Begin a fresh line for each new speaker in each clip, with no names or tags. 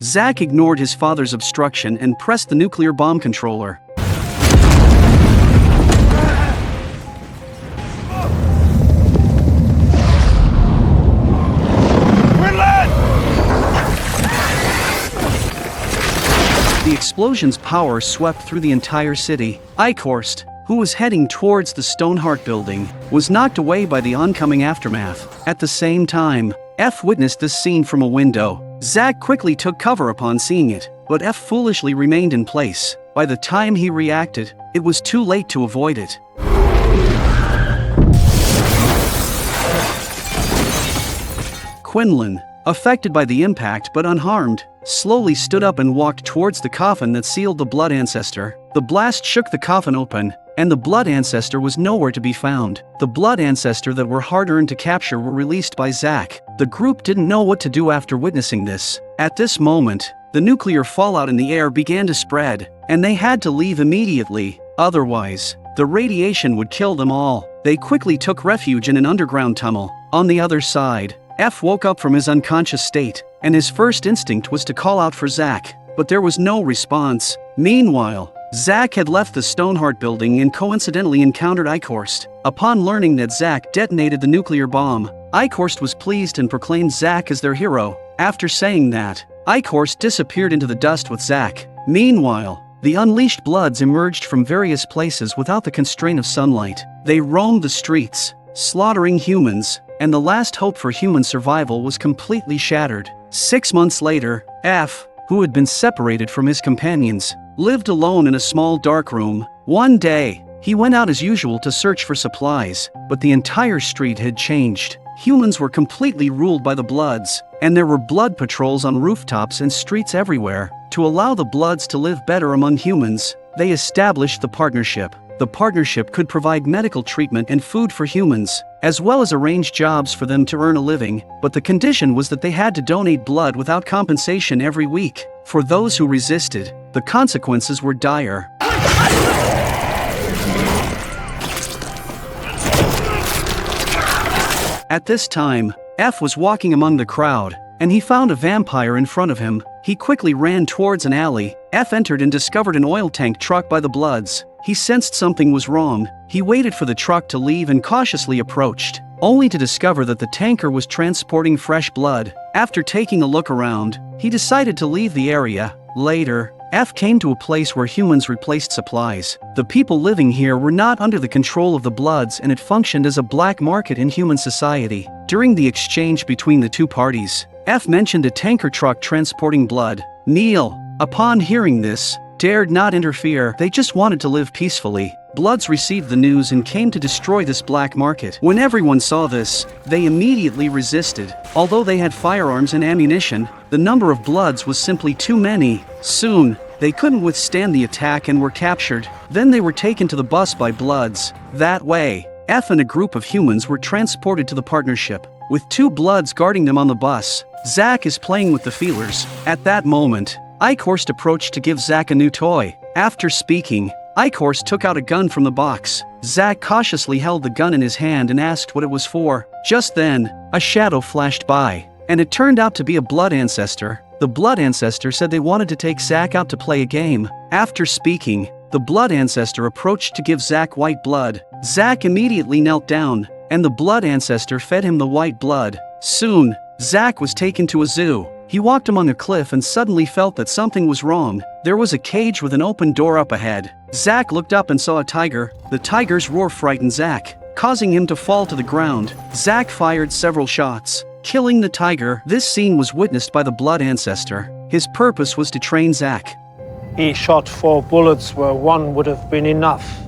Zach ignored his father's obstruction and pressed the nuclear bomb controller. The explosion's power swept through the entire city. Eichhorst, who was heading towards the Stoneheart building, was knocked away by the oncoming aftermath. At the same time, F witnessed this scene from a window. Zach quickly took cover upon seeing it, but F foolishly remained in place. By the time he reacted, it was too late to avoid it. Quinlan, affected by the impact but unharmed, slowly stood up and walked towards the coffin that sealed the blood ancestor. The blast shook the coffin open, and the blood ancestor was nowhere to be found. The blood ancestor that were hard-earned to capture were released by Zach. The group didn't know what to do after witnessing this. At this moment, the nuclear fallout in the air began to spread, and they had to leave immediately. Otherwise, the radiation would kill them all. They quickly took refuge in an underground tunnel. On the other side, F woke up from his unconscious state, and his first instinct was to call out for Zach, but there was no response. Meanwhile, Zach had left the Stoneheart building and coincidentally encountered Eichhorst. Upon learning that Zach detonated the nuclear bomb, Eichhorst was pleased and proclaimed Zach as their hero. After saying that, Eichhorst disappeared into the dust with Zach. Meanwhile, the unleashed bloods emerged from various places without the constraint of sunlight. They roamed the streets, slaughtering humans, and the last hope for human survival was completely shattered. 6 months later, F, who had been separated from his companions, lived alone in a small dark room. One day, he went out as usual to search for supplies, but the entire street had changed. Humans were completely ruled by the Bloods, and there were blood patrols on rooftops and streets everywhere. To allow the Bloods to live better among humans, they established the partnership. The partnership could provide medical treatment and food for humans, as well as arrange jobs for them to earn a living, but the condition was that they had to donate blood without compensation every week. For those who resisted, the consequences were dire. At this time, F was walking among the crowd, and he found a vampire in front of him. He quickly ran towards an alley. F entered and discovered an oil tank truck by the Bloods. He sensed something was wrong. He waited for the truck to leave and cautiously approached, only to discover that the tanker was transporting fresh blood. After taking a look around, he decided to leave the area. Later, F came to a place where humans replaced supplies. The people living here were not under the control of the Bloods, and it functioned as a black market in human society. During the exchange between the two parties, F mentioned a tanker truck transporting blood. Neil, upon hearing this, dared not interfere. They just wanted to live peacefully. Bloods received the news and came to destroy this black market. When everyone saw this, they immediately resisted. Although they had firearms and ammunition, the number of Bloods was simply too many. Soon, they couldn't withstand the attack and were captured. Then they were taken to the bus by Bloods. That way, F and a group of humans were transported to the partnership, with 2 Bloods guarding them on the bus. Zach is playing with the feelers. At that moment, Eichhorst approached to give Zach a new toy. After speaking, Eichhorst took out a gun from the box. Zach cautiously held the gun in his hand and asked what it was for. Just then, a shadow flashed by, and it turned out to be a blood ancestor. The blood ancestor said they wanted to take Zach out to play a game. After speaking, the blood ancestor approached to give Zach white blood. Zach immediately knelt down, and the blood ancestor fed him the white blood. Soon, Zach was taken to a zoo. He walked among a cliff and suddenly felt that something was wrong. There was a cage with an open door up ahead. Zach looked up and saw a tiger. The tiger's roar frightened Zach, causing him to fall to the ground. Zach fired several shots, killing the tiger. This scene was witnessed by the blood ancestor. His purpose was to train Zach.
He shot 4 bullets where 1 would have been enough.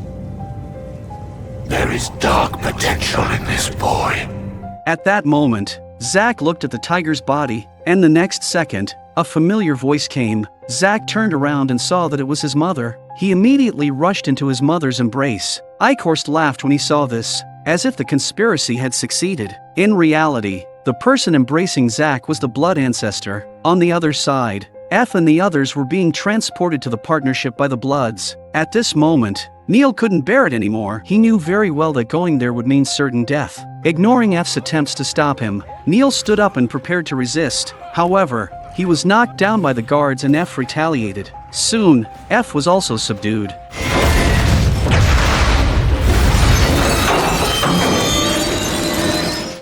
There is dark potential in this boy.
At that moment, Zach looked at the tiger's body, and the next second, a familiar voice came. Zach turned around and saw that it was his mother. He immediately rushed into his mother's embrace. Eichhorst laughed when he saw this, as if the conspiracy had succeeded. In reality, the person embracing Zach was the blood ancestor. On the other side, F and the others were being transported to the partnership by the Bloods. At this moment, Neil couldn't bear it anymore. He knew very well that going there would mean certain death. Ignoring F's attempts to stop him, Neil stood up and prepared to resist. However, he He was knocked down by the guards and F retaliated. Soon, F was also subdued.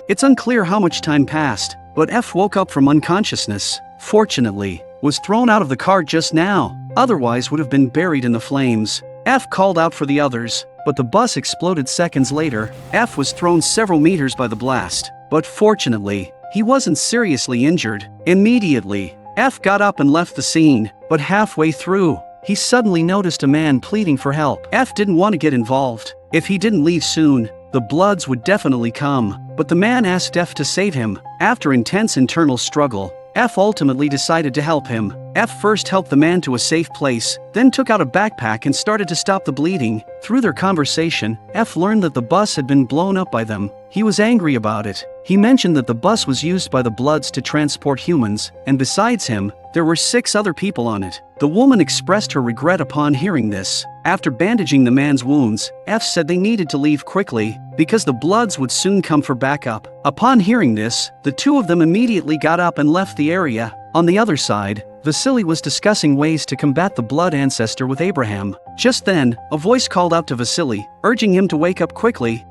It's unclear how much time passed, but F woke up from unconsciousness, fortunately, was thrown out of the car just now, otherwise would have been buried in the flames. F called out for the others, but the bus exploded seconds later. F was thrown several meters by the blast, but fortunately, he wasn't seriously injured. Immediately, F got up and left the scene, but halfway through, he suddenly noticed a man pleading for help. F didn't want to get involved. If he didn't leave soon, the Bloods would definitely come, but the man asked F to save him. After intense internal struggle, F ultimately decided to help him. F first helped the man to a safe place, then took out a backpack and started to stop the bleeding. Through their conversation, F learned that the bus had been blown up by them. He was angry about it. He mentioned that the bus was used by the Bloods to transport humans, and besides him, there were 6 other people on it. The woman expressed her regret upon hearing this. After bandaging the man's wounds, F said they needed to leave quickly, because the Bloods would soon come for backup. Upon hearing this, the two of them immediately got up and left the area. On the other side, Vasily was discussing ways to combat the Blood ancestor with Abraham. Just then, a voice called out to Vasily, urging him to wake up quickly.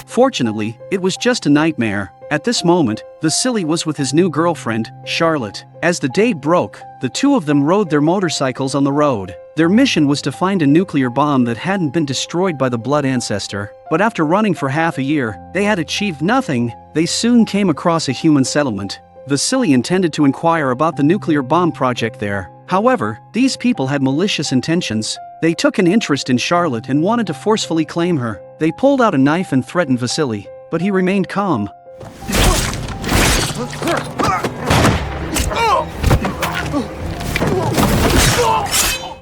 Fortunately, it was just a nightmare. At this moment, Vasily was with his new girlfriend, Charlotte. As the day broke, the two of them rode their motorcycles on the road. Their mission was to find a nuclear bomb that hadn't been destroyed by the Blood ancestor. But after running for half a year, they had achieved nothing. They soon came across a human settlement. Vasily intended to inquire about the nuclear bomb project there. However, these people had malicious intentions. They took an interest in Charlotte and wanted to forcefully claim her. They pulled out a knife and threatened Vasily, but he remained calm.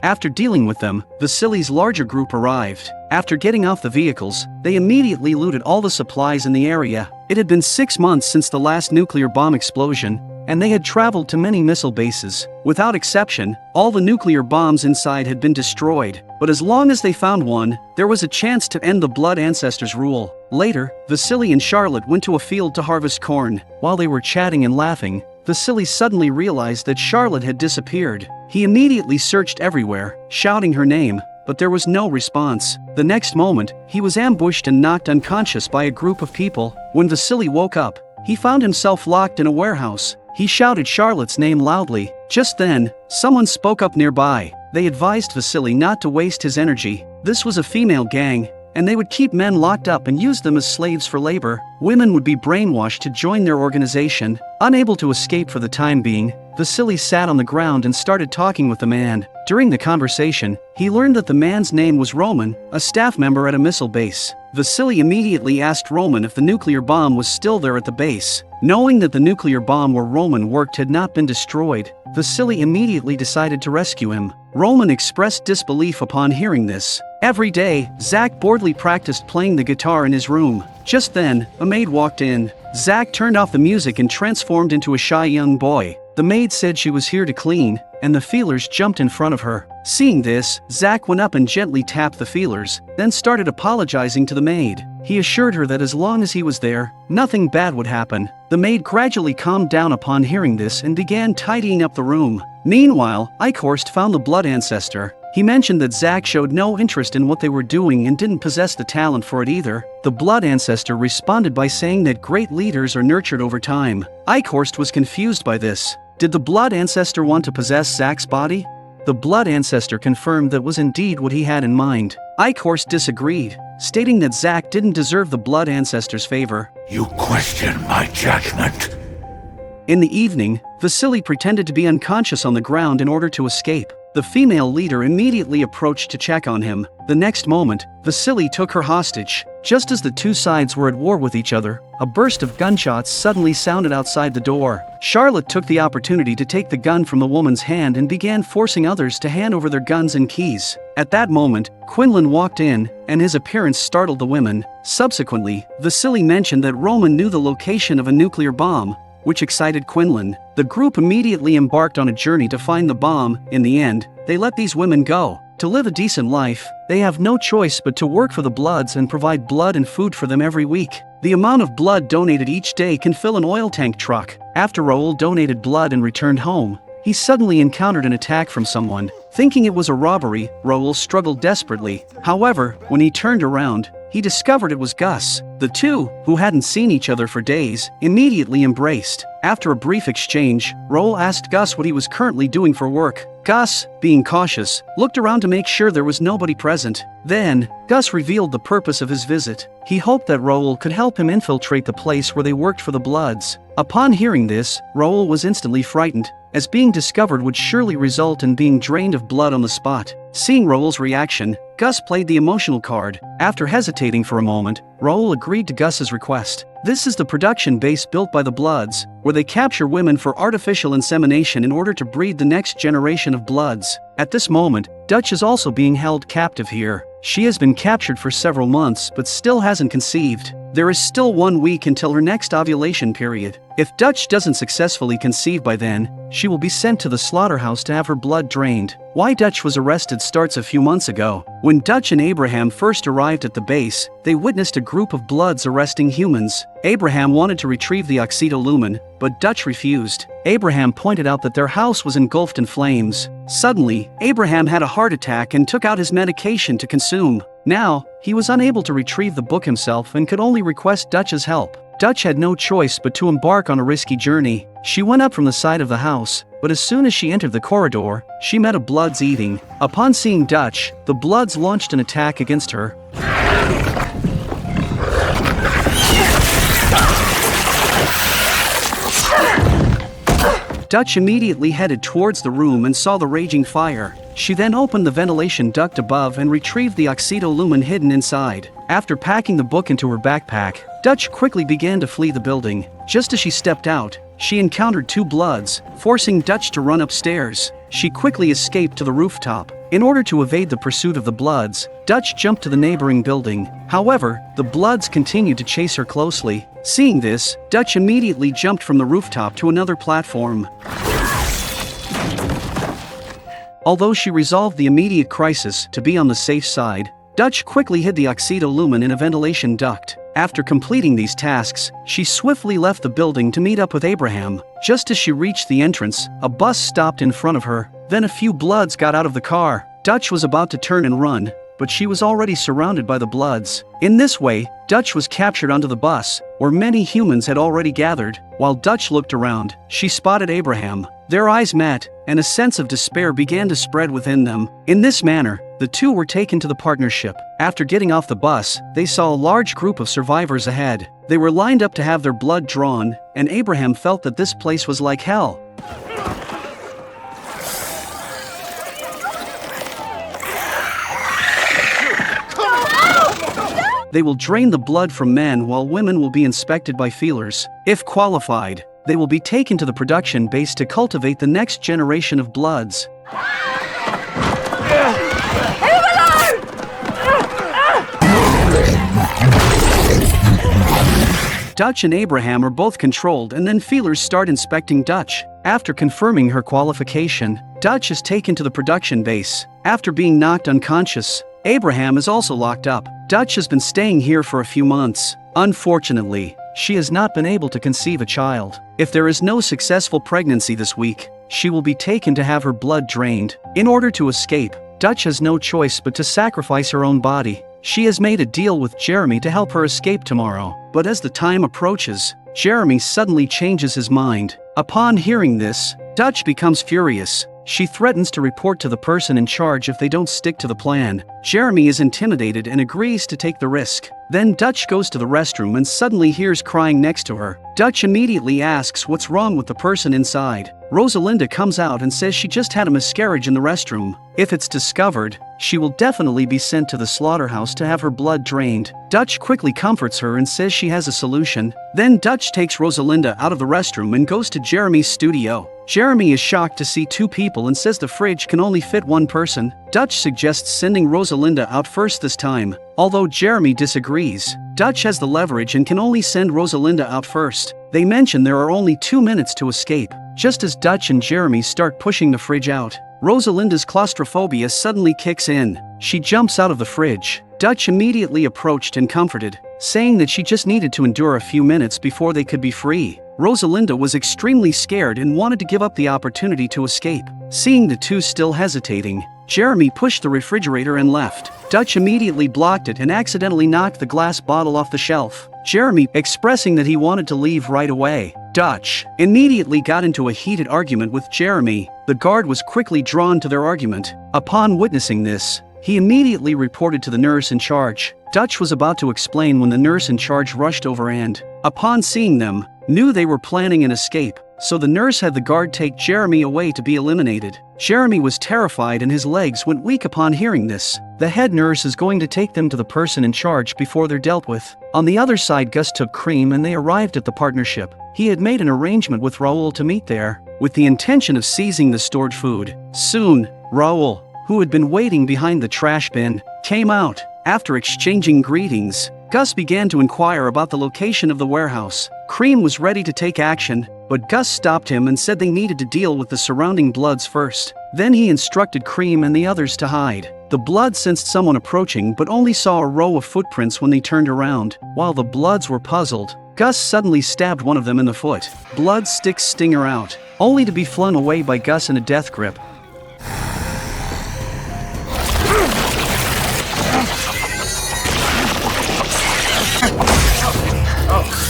After dealing with them, Vasily's larger group arrived. After getting off the vehicles, they immediately looted all the supplies in the area. It had been 6 months since the last nuclear bomb explosion, and they had traveled to many missile bases. Without exception, all the nuclear bombs inside had been destroyed, but as long as they found one, there was a chance to end the Blood ancestors' rule. Later, Vasily and Charlotte went to a field to harvest corn. While they were chatting and laughing, Vasily suddenly realized that Charlotte had disappeared. He immediately searched everywhere, shouting her name, but there was no response. The next moment, he was ambushed and knocked unconscious by a group of people. When Vasily woke up, he found himself locked in a warehouse. He shouted Charlotte's name loudly. Just then, someone spoke up nearby. They advised Vasily not to waste his energy. This was a female gang, and they would keep men locked up and use them as slaves for labor. Women would be brainwashed to join their organization. Unable to escape for the time being, Vasily sat on the ground and started talking with the man. During the conversation, he learned that the man's name was Roman, a staff member at a missile base. Vasily immediately asked Roman if the nuclear bomb was still there at the base. Knowing that the nuclear bomb where Roman worked had not been destroyed, Vasily immediately decided to rescue him. Roman expressed disbelief upon hearing this. Every day, Zach boredly practiced playing the guitar in his room. Just then, a maid walked in. Zach turned off the music and transformed into a shy young boy. The maid said she was here to clean, and the feelers jumped in front of her. Seeing this, Zach went up and gently tapped the feelers, then started apologizing to the maid. He assured her that as long as he was there, nothing bad would happen. The maid gradually calmed down upon hearing this and began tidying up the room. Meanwhile, Eichhorst found the Blood ancestor. He mentioned that Zach showed no interest in what they were doing and didn't possess the talent for it either. The Blood ancestor responded by saying that great leaders are nurtured over time. Eichhorst was confused by this. Did the Blood ancestor want to possess Zach's body? The Blood ancestor confirmed that was indeed what he had in mind. Eichhorst disagreed, stating that Zach didn't deserve the Blood ancestor's favor.
You question my judgment.
In the evening, Vasily pretended to be unconscious on the ground in order to escape. The female leader immediately approached to check on him. The next moment, Vasily took her hostage. Just as the two sides were at war with each other, a burst of gunshots suddenly sounded outside the door. Charlotte took the opportunity to take the gun from the woman's hand and began forcing others to hand over their guns and keys. At that moment, Quinlan walked in, and his appearance startled the women. Subsequently, Vasily mentioned that Roman knew the location of a nuclear bomb, which excited Quinlan. The group immediately embarked on a journey to find the bomb. In the end, they let these women go. To live a decent life, they have no choice but to work for the Bloods and provide blood and food for them every week. The amount of blood donated each day can fill an oil tank truck. After Raoul donated blood and returned home, he suddenly encountered an attack from someone. Thinking it was a robbery, Raoul struggled desperately. However, when he turned around, he discovered it was Gus. The two, who hadn't seen each other for days, immediately embraced. After a brief exchange, Raoul asked Gus what he was currently doing for work. Gus, being cautious, looked around to make sure there was nobody present. Then, Gus revealed the purpose of his visit. He hoped that Raoul could help him infiltrate the place where they worked for the Bloods. Upon hearing this, Raoul was instantly frightened, as being discovered would surely result in being drained of blood on the spot. Seeing Raoul's reaction, Gus played the emotional card. After hesitating for a moment, Raoul agreed to Gus's request. This is the production base built by the Bloods, where they capture women for artificial insemination in order to breed the next generation of Bloods. At this moment, Dutch is also being held captive here. She has been captured for several months but still hasn't conceived. There is still 1 week until her next ovulation period. If Dutch doesn't successfully conceive by then, she will be sent to the slaughterhouse to have her blood drained. Why Dutch was arrested starts a few months ago. When Dutch and Abraham first arrived at the base, they witnessed a group of Bloods arresting humans. Abraham wanted to retrieve the oxytolumen, but Dutch refused. Abraham pointed out that their house was engulfed in flames. Suddenly, Abraham had a heart attack and took out his medication to consume. Now, he was unable to retrieve the book himself and could only request Dutch's help. Dutch had no choice but to embark on a risky journey. She went up from the side of the house, but as soon as she entered the corridor, she met a Bloods eating. Upon seeing Dutch, the Bloods launched an attack against her. Dutch immediately headed towards the room and saw the raging fire. She then opened the ventilation duct above and retrieved the oxytolumen hidden inside. After packing the book into her backpack, Dutch quickly began to flee the building. Just as she stepped out, she encountered 2 Bloods, forcing Dutch to run upstairs. She quickly escaped to the rooftop. In order to evade the pursuit of the Bloods, Dutch jumped to the neighboring building. However, the Bloods continued to chase her closely. Seeing this, Dutch immediately jumped from the rooftop to another platform. Although she resolved the immediate crisis to be on the safe side, Dutch quickly hid the oxytolumen in a ventilation duct. After completing these tasks, she swiftly left the building to meet up with Abraham. Just as she reached the entrance, a bus stopped in front of her. Then a few Bloods got out of the car. Dutch was about to turn and run, but she was already surrounded by the Bloods. In this way, Dutch was captured onto the bus, where many humans had already gathered. While Dutch looked around, she spotted Abraham. Their eyes met, and a sense of despair began to spread within them. In this manner, the two were taken to the partnership. After getting off the bus, they saw a large group of survivors ahead. They were lined up to have their blood drawn, and Abraham felt that this place was like hell. They will drain the blood from men while women will be inspected by feelers. If qualified, they will be taken to the production base to cultivate the next generation of Bloods. Dutch and Abraham are both controlled, and then feelers start inspecting Dutch. After confirming her qualification, Dutch is taken to the production base. After being knocked unconscious, Abraham is also locked up. Dutch has been staying here for a few months. Unfortunately, she has not been able to conceive a child. If there is no successful pregnancy this week, she will be taken to have her blood drained. In order to escape, Dutch has no choice but to sacrifice her own body. She has made a deal with Jeremy to help her escape tomorrow. But as the time approaches, Jeremy suddenly changes his mind. Upon hearing this, Dutch becomes furious. She threatens to report to the person in charge if they don't stick to the plan. Jeremy is intimidated and agrees to take the risk. Then Dutch goes to the restroom and suddenly hears crying next to her. Dutch immediately asks what's wrong with the person inside. Rosalinda comes out and says she just had a miscarriage in the restroom. If it's discovered, she will definitely be sent to the slaughterhouse to have her blood drained. Dutch quickly comforts her and says she has a solution. Then Dutch takes Rosalinda out of the restroom and goes to Jeremy's studio. Jeremy is shocked to see 2 people and says the fridge can only fit 1 person. Dutch suggests sending Rosalinda out first this time. Although Jeremy disagrees, Dutch has the leverage and can only send Rosalinda out first. They mention there are only 2 minutes to escape. Just as Dutch and Jeremy start pushing the fridge out, Rosalinda's claustrophobia suddenly kicks in. She jumps out of the fridge. Dutch immediately approached and comforted, saying that she just needed to endure a few minutes before they could be free. Rosalinda was extremely scared and wanted to give up the opportunity to escape. Seeing the two still hesitating, Jeremy pushed the refrigerator and left. Dutch immediately blocked it and accidentally knocked the glass bottle off the shelf. Jeremy expressing that he wanted to leave right away. Dutch immediately got into a heated argument with Jeremy. The guard was quickly drawn to their argument. Upon witnessing this, he immediately reported to the nurse in charge. Dutch was about to explain when the nurse in charge rushed over and, upon seeing them, knew they were planning an escape, so the nurse had the guard take Jeremy away to be eliminated. Jeremy was terrified and his legs went weak upon hearing this. The head nurse is going to take them to the person in charge before they're dealt with. On the other side, Gus took Cream and they arrived at the partnership. He had made an arrangement with Raoul to meet there, with the intention of seizing the stored food. Soon, Raoul, who had been waiting behind the trash bin, came out. After exchanging greetings, Gus began to inquire about the location of the warehouse. Cream was ready to take action, but Gus stopped him and said they needed to deal with the surrounding Bloods first. Then he instructed Cream and the others to hide. The Bloods sensed someone approaching but only saw a row of footprints when they turned around. While the Bloods were puzzled, Gus suddenly stabbed one of them in the foot. Blood sticks Stinger out, only to be flung away by Gus in a death grip.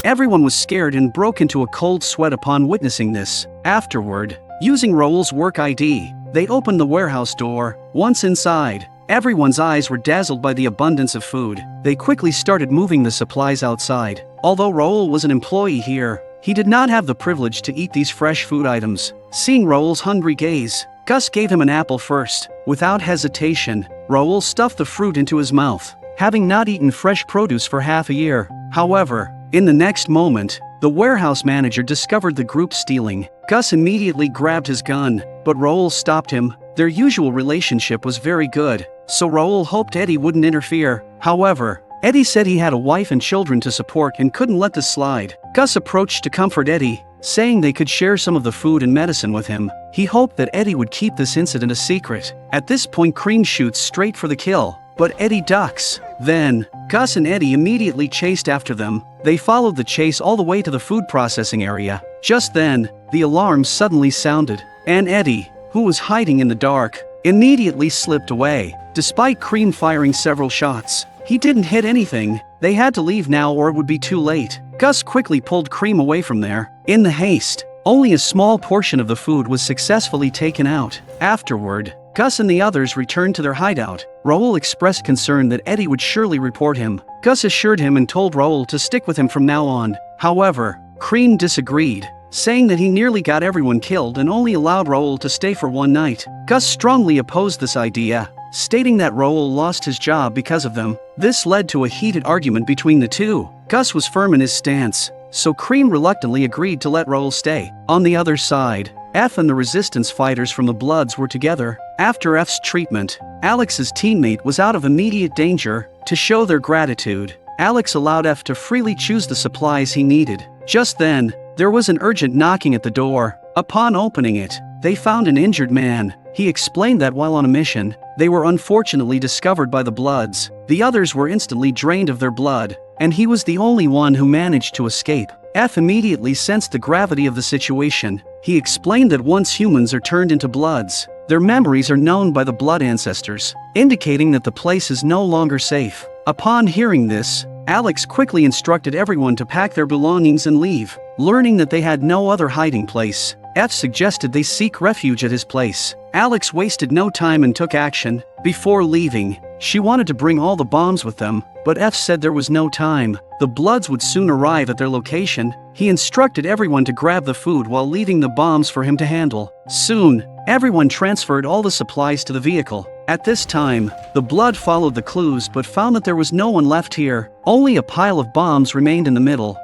Everyone was scared and broke into a cold sweat upon witnessing this. Afterward, using Raoul's work ID, they opened the warehouse door. Once inside, everyone's eyes were dazzled by the abundance of food. They quickly started moving the supplies outside. Although Raoul was an employee here, he did not have the privilege to eat these fresh food items. Seeing Raoul's hungry gaze, Gus gave him an apple first. Without hesitation, Raoul stuffed the fruit into his mouth, having not eaten fresh produce for half a year. However, in the next moment, the warehouse manager discovered the group stealing. Gus immediately grabbed his gun, but Raoul stopped him. Their usual relationship was very good, so Raoul hoped Eddie wouldn't interfere. However, Eddie said he had a wife and children to support and couldn't let this slide. Gus approached to comfort Eddie, saying they could share some of the food and medicine with him. He hoped that Eddie would keep this incident a secret. At this point, Cream shoots straight for the kill, but Eddie ducks. Then, Gus and Eddie immediately chased after them. They followed the chase all the way to the food processing area. Just then, the alarm suddenly sounded, and Eddie, who was hiding in the dark, immediately slipped away. Despite Cream firing several shots, he didn't hit anything. They had to leave now or it would be too late. Gus quickly pulled Cream away from there. In the haste, only a small portion of the food was successfully taken out. Afterward, Gus and the others returned to their hideout. Raoul expressed concern that Eddie would surely report him. Gus assured him and told Raoul to stick with him from now on. However, Cream disagreed, saying that he nearly got everyone killed and only allowed Raoul to stay for one night. Gus strongly opposed this idea, stating that Raoul lost his job because of them. This led to a heated argument between the two. Gus was firm in his stance, so Cream reluctantly agreed to let Raoul stay. On the other side, F and the resistance fighters from the Bloods were together. After F's treatment, Alex's teammate was out of immediate danger. To show their gratitude, Alex allowed F to freely choose the supplies he needed. Just then, there was an urgent knocking at the door. Upon opening it, they found an injured man. He explained that while on a mission, they were unfortunately discovered by the Bloods. The others were instantly drained of their blood, and he was the only one who managed to escape. F immediately sensed the gravity of the situation. He explained that once humans are turned into Bloods, their memories are known by the Blood ancestors, indicating that the place is no longer safe. Upon hearing this, Alex quickly instructed everyone to pack their belongings and leave. Learning that they had no other hiding place, F suggested they seek refuge at his place. Alex wasted no time and took action. Before leaving, she wanted to bring all the bombs with them, but F said there was no time. The Bloods would soon arrive at their location. He instructed everyone to grab the food while leaving the bombs for him to handle. Soon, everyone transferred all the supplies to the vehicle. At this time, the Blood followed the clues but found that there was no one left here. Only a pile of bombs remained in the middle.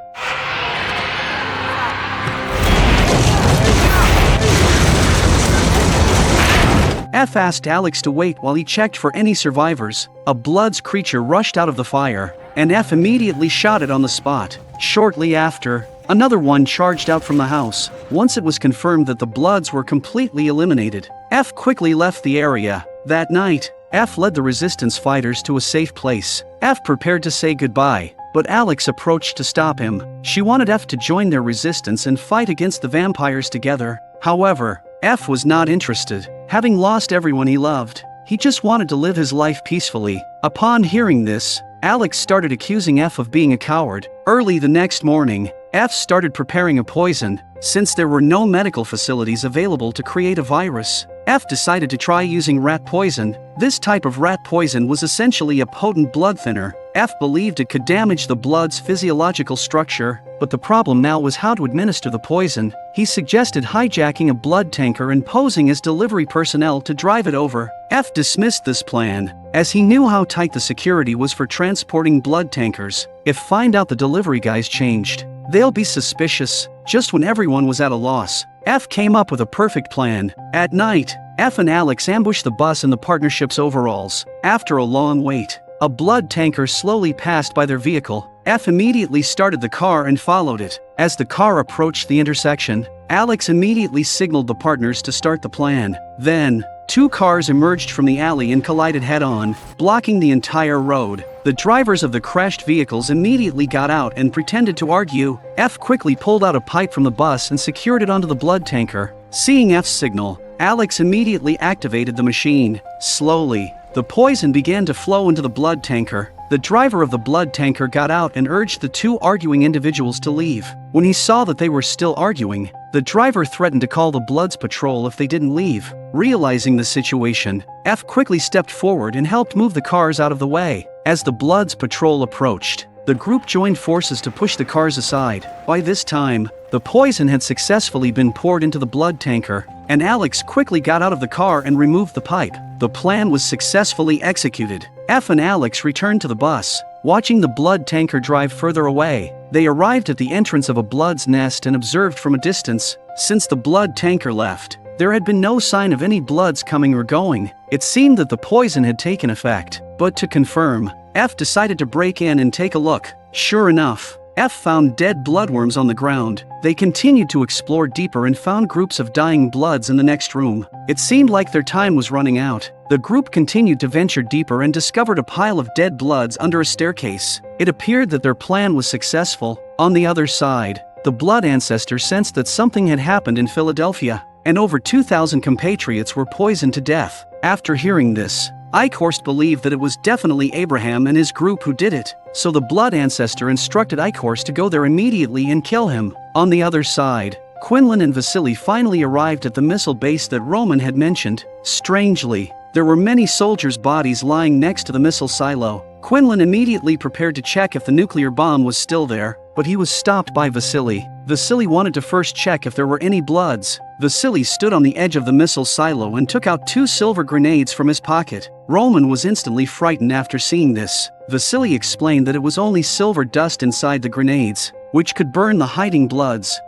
F asked Alex to wait while he checked for any survivors. A Blood's creature rushed out of the fire, and F immediately shot it on the spot. Shortly after, Another one charged out from the house. Once it was confirmed that the Bloods were completely eliminated, F quickly left the area. That night, F led the resistance fighters to a safe place. F prepared to say goodbye, but Alex approached to stop him. She wanted F to join their resistance and fight against the vampires together. However, F was not interested. Having lost everyone he loved, he just wanted to live his life peacefully. Upon hearing this, Alex started accusing F of being a coward. Early the next morning, F started preparing a poison. Since there were no medical facilities available to create a virus, F decided to try using rat poison. This type of rat poison was essentially a potent blood thinner. F believed it could damage the blood's physiological structure, but the problem now was how to administer the poison. He suggested hijacking a blood tanker and posing as delivery personnel to drive it over. F dismissed this plan, as he knew how tight the security was for transporting blood tankers. If find out the delivery guys changed, they'll be suspicious. Just when everyone was at a loss, F came up with a perfect plan. At night, F and Alex ambushed the bus in the partnership's overalls. After a long wait, a blood tanker slowly passed by their vehicle. F immediately started the car and followed it. As the car approached the intersection, Alex immediately signaled the partners to start the plan. Then, two cars emerged from the alley and collided head-on, blocking the entire road. The drivers of the crashed vehicles immediately got out and pretended to argue. F quickly pulled out a pipe from the bus and secured it onto the blood tanker. Seeing F's signal, Alex immediately activated the machine. Slowly, the poison began to flow into the blood tanker. The driver of the blood tanker got out and urged the two arguing individuals to leave. When he saw that they were still arguing, the driver threatened to call the Bloods patrol if they didn't leave. Realizing the situation, F quickly stepped forward and helped move the cars out of the way. As the Bloods patrol approached, the group joined forces to push the cars aside. By this time, the poison had successfully been poured into the blood tanker, and Alex quickly got out of the car and removed the pipe. The plan was successfully executed. F and Alex returned to the bus, watching the blood tanker drive further away. They arrived at the entrance of a Blood's nest and observed from a distance. Since the blood tanker left, there had been no sign of any Bloods coming or going. It seemed that the poison had taken effect. But to confirm, F decided to break in and take a look. Sure enough, F found dead bloodworms on the ground. They continued to explore deeper and found groups of dying Bloods in the next room. It seemed like their time was running out. The group continued to venture deeper and discovered a pile of dead Bloods under a staircase. It appeared that their plan was successful. On the other side, the Blood ancestor sensed that something had happened in Philadelphia, and over 2,000 compatriots were poisoned to death. After hearing this, Eichhorst believed that it was definitely Abraham and his group who did it, so the Blood ancestor instructed Eichhorst to go there immediately and kill him. On the other side, Quinlan and Vasily finally arrived at the missile base that Roman had mentioned. Strangely, there were many soldiers' bodies lying next to the missile silo. Quinlan immediately prepared to check if the nuclear bomb was still there, but he was stopped by Vasily. Vasily wanted to first check if there were any Bloods. Vasily stood on the edge of the missile silo and took out 2 silver grenades from his pocket. Roman was instantly frightened after seeing this. Vasily explained that it was only silver dust inside the grenades, which could burn the hiding Bloods.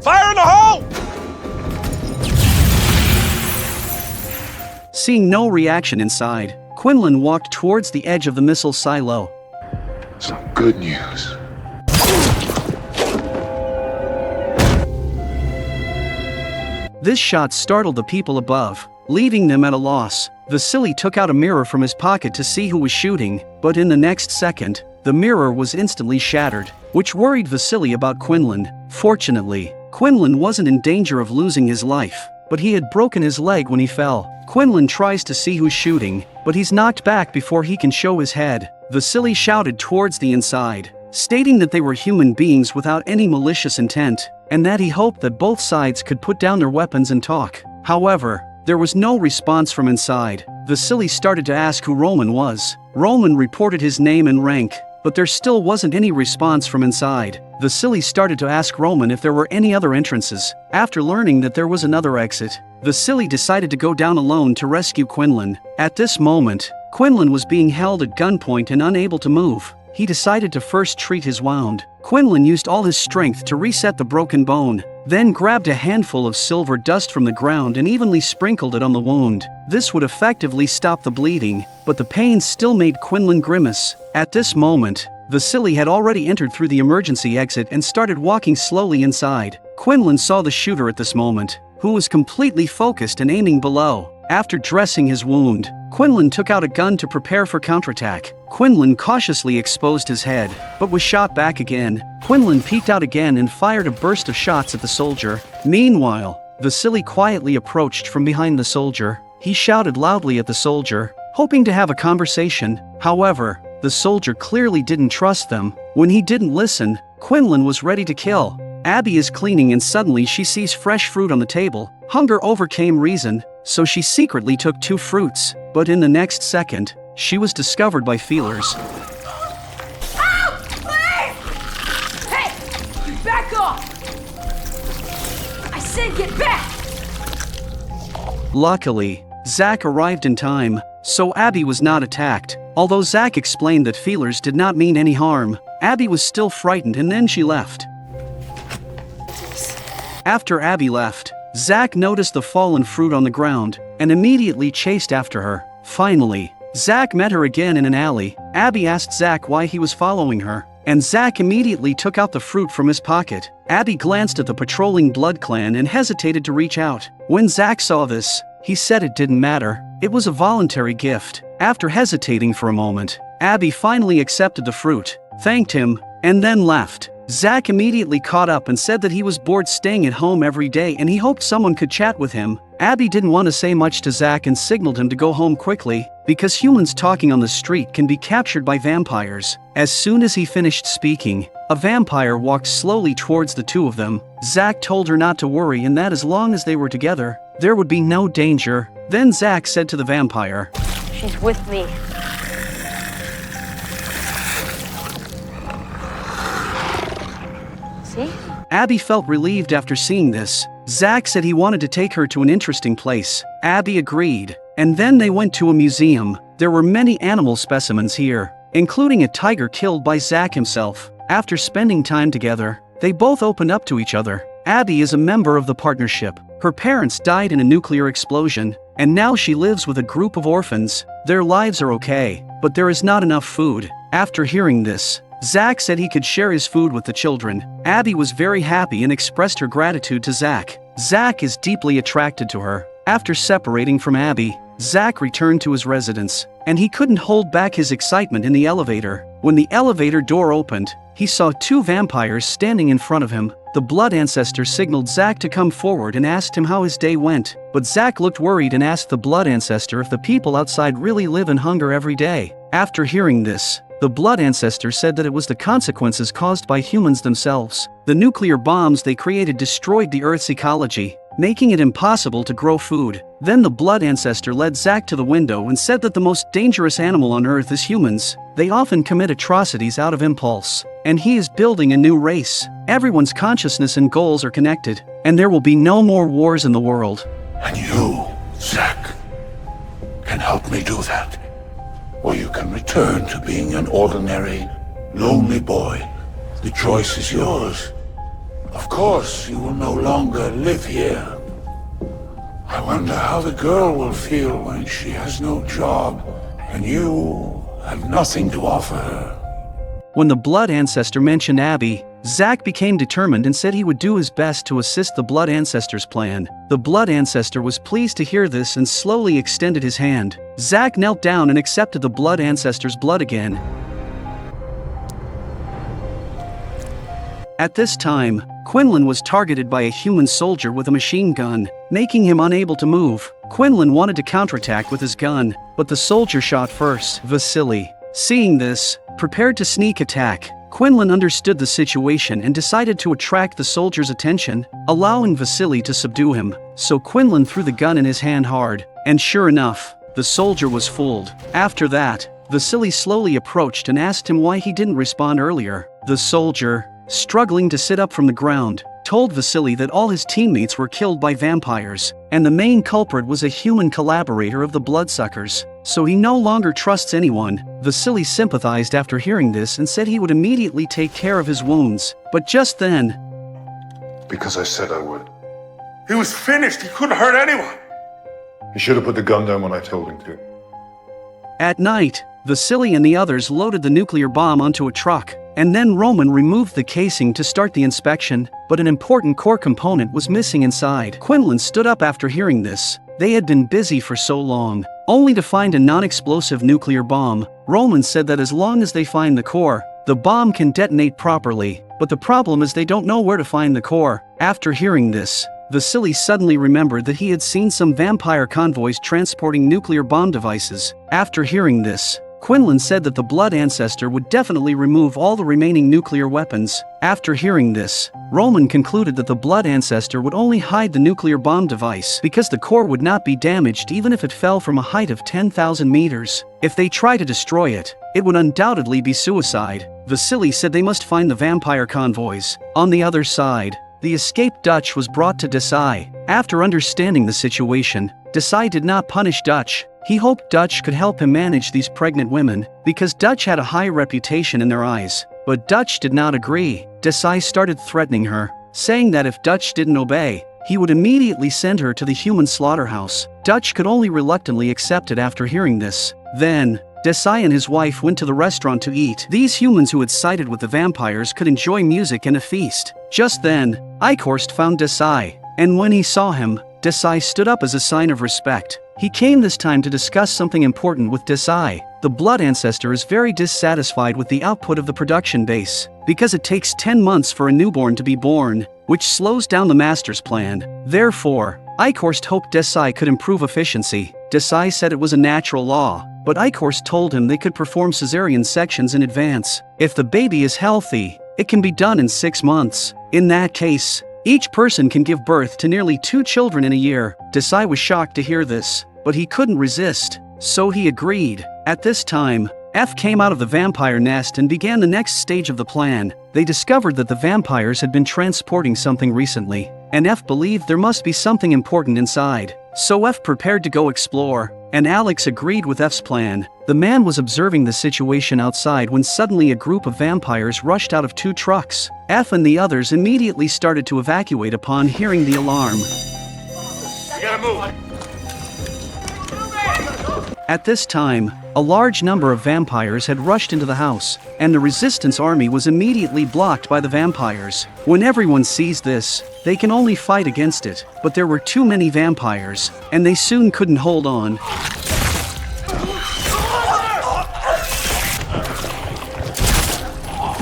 Fire in the hole!
Seeing no reaction inside, Quinlan walked towards the edge of the missile silo.
Some good news.
This shot startled the people above, leaving them at a loss. Vasily took out a mirror from his pocket to see who was shooting, but in the next second, the mirror was instantly shattered, which worried Vasily about Quinlan. Fortunately, Quinlan wasn't in danger of losing his life, but he had broken his leg when he fell. Quinlan tries to see who's shooting, but he's knocked back before he can show his head. Vasily shouted towards the inside, stating that they were human beings without any malicious intent, and that he hoped that both sides could put down their weapons and talk. However, there was no response from inside. Vasily started to ask who Roman was. Roman reported his name and rank, but there still wasn't any response from inside. Vasily started to ask Roman if there were any other entrances. After learning that there was another exit, Vasily decided to go down alone to rescue Quinlan. At this moment, Quinlan was being held at gunpoint and unable to move. He decided to first treat his wound. Quinlan used all his strength to reset the broken bone, then grabbed a handful of silver dust from the ground and evenly sprinkled it on the wound. This would effectively stop the bleeding, but the pain still made Quinlan grimace. At this moment, Vasily had already entered through the emergency exit and started walking slowly inside. Quinlan saw the shooter at this moment, who was completely focused and aiming below. After dressing his wound, Quinlan took out a gun to prepare for counterattack. Quinlan cautiously exposed his head, but was shot back again. Quinlan peeked out again and fired a burst of shots at the soldier. Meanwhile, Vasily quietly approached from behind the soldier. He shouted loudly at the soldier, hoping to have a conversation. However, the soldier clearly didn't trust them. When he didn't listen, Quinlan was ready to kill. Abby is cleaning and suddenly she sees fresh fruit on the table. Hunger overcame reason, so she secretly took 2 fruits. But in the next second, she was discovered by feelers.
Help! Please! Hey! Back off! I said get back!
Luckily, Zach arrived in time, so Abby was not attacked. Although Zach explained that feelers did not mean any harm, Abby was still frightened and then she left. After Abby left, Zach noticed the fallen fruit on the ground and immediately chased after her. Finally, Zach met her again in an alley. Abby asked Zach why he was following her, and Zach immediately took out the fruit from his pocket. Abby glanced at the patrolling blood clan and hesitated to reach out. When Zach saw this, he said it didn't matter. It was a voluntary gift. After hesitating for a moment, Abby finally accepted the fruit, thanked him, and then left. Zach immediately caught up and said that he was bored staying at home every day and he hoped someone could chat with him. Abby didn't want to say much to Zach and signaled him to go home quickly, because humans talking on the street can be captured by vampires. As soon as he finished speaking, a vampire walked slowly towards the 2 of them. Zach told her not to worry and that as long as they were together, there would be no danger. Then Zach said to the vampire,
She's with me. See?
Abby felt relieved after seeing this. Zach said he wanted to take her to an interesting place. Abby agreed, and then they went to a museum. There were many animal specimens here, including a tiger killed by Zach himself. After spending time together, they both opened up to each other. Abby is a member of the partnership. Her parents died in a nuclear explosion, and now she lives with a group of orphans. Their lives are okay, but there is not enough food. After hearing this, Zach said he could share his food with the children. Abby was very happy and expressed her gratitude to Zach. Zach is deeply attracted to her. After separating from Abby, Zach returned to his residence, and he couldn't hold back his excitement in the elevator. When the elevator door opened, he saw 2 vampires standing in front of him. The blood ancestor signaled Zach to come forward and asked him how his day went, but Zach looked worried and asked the blood ancestor if the people outside really live in hunger every day. After hearing this, the blood ancestor said that it was the consequences caused by humans themselves. The nuclear bombs they created destroyed the Earth's ecology, making it impossible to grow food. Then the blood ancestor led Zach to the window and said that the most dangerous animal on Earth is humans. They often commit atrocities out of impulse, and he is building a new race. Everyone's consciousness and goals are connected, and there will be no more wars in the world.
And you, Zach, can help me do that. Or you can return to being an ordinary, lonely boy. The choice is yours. Of course, you will no longer live here. I wonder how the girl will feel when she has no job, and you have nothing to offer her.
When the blood ancestor mentioned Abby, Zach became determined and said he would do his best to assist the blood ancestor's plan. The blood ancestor was pleased to hear this and slowly extended his hand. Zach knelt down and accepted the blood ancestor's blood again. At this time, Quinlan was targeted by a human soldier with a machine gun, making him unable to move. Quinlan wanted to counterattack with his gun, but the soldier shot first. Vasily, seeing this, prepared to sneak attack. Quinlan understood the situation and decided to attract the soldier's attention, allowing Vasily to subdue him. So Quinlan threw the gun in his hand hard, and sure enough, the soldier was fooled. After that, Vasily slowly approached and asked him why he didn't respond earlier. The soldier, struggling to sit up from the ground, told Vasily that all his teammates were killed by vampires, and the main culprit was a human collaborator of the bloodsuckers. So he no longer trusts anyone. Vasily sympathized after hearing this and said he would immediately take care of his wounds. But just then,
Because I said I would.
He was finished. He couldn't hurt anyone.
He should have put the gun down when I told him to.
at night, Vasily and the others loaded the nuclear bomb onto a truck, and then Roman removed the casing to start the inspection, but an important core component was missing inside. Quinlan stood up after hearing this. They had been busy for so long, only to find a non-explosive nuclear bomb. Roman said that as long as they find the core, the bomb can detonate properly, but the problem is they don't know where to find the core. After hearing this, Vasily suddenly remembered that he had seen some vampire convoys transporting nuclear bomb devices. After hearing this, Quinlan said that the Blood Ancestor would definitely remove all the remaining nuclear weapons. After hearing this, Roman concluded that the Blood Ancestor would only hide the nuclear bomb device because the core would not be damaged even if it fell from a height of 10,000 meters. If they try to destroy it, it would undoubtedly be suicide. Vasily said they must find the vampire convoys. On the other side, the escaped Dutch was brought to Desai. After understanding the situation, Desai did not punish Dutch. He hoped Dutch could help him manage these pregnant women, because Dutch had a high reputation in their eyes. But Dutch did not agree. Desai started threatening her, saying that if Dutch didn't obey, he would immediately send her to the human slaughterhouse. Dutch could only reluctantly accept it after hearing this. Then, Desai and his wife went to the restaurant to eat. These humans who had sided with the vampires could enjoy music and a feast. Just then, Eichhorst found Desai, and when he saw him, Desai stood up as a sign of respect. He came this time to discuss something important with Desai. The Blood Ancestor is very dissatisfied with the output of the production base, because it takes 10 months for a newborn to be born, which slows down the master's plan. Therefore, Eichhorst hoped Desai could improve efficiency. Desai said it was a natural law, but Eichhorst told him they could perform cesarean sections in advance. If the baby is healthy, it can be done in 6 months. In that case, each person can give birth to nearly 2 children in a year. Desai was shocked to hear this, but he couldn't resist, so he agreed. At this time, F came out of the vampire nest and began the next stage of the plan. They discovered that the vampires had been transporting something recently, and F believed there must be something important inside. So F prepared to go explore, and Alex agreed with F's plan. The man was observing the situation outside when suddenly a group of vampires rushed out of 2 trucks. F and the others immediately started to evacuate upon hearing the alarm.
You gotta move.
At this time, a large number of vampires had rushed into the house, and the resistance army was immediately blocked by the vampires. When everyone sees this, they can only fight against it, but there were too many vampires, and they soon couldn't hold on.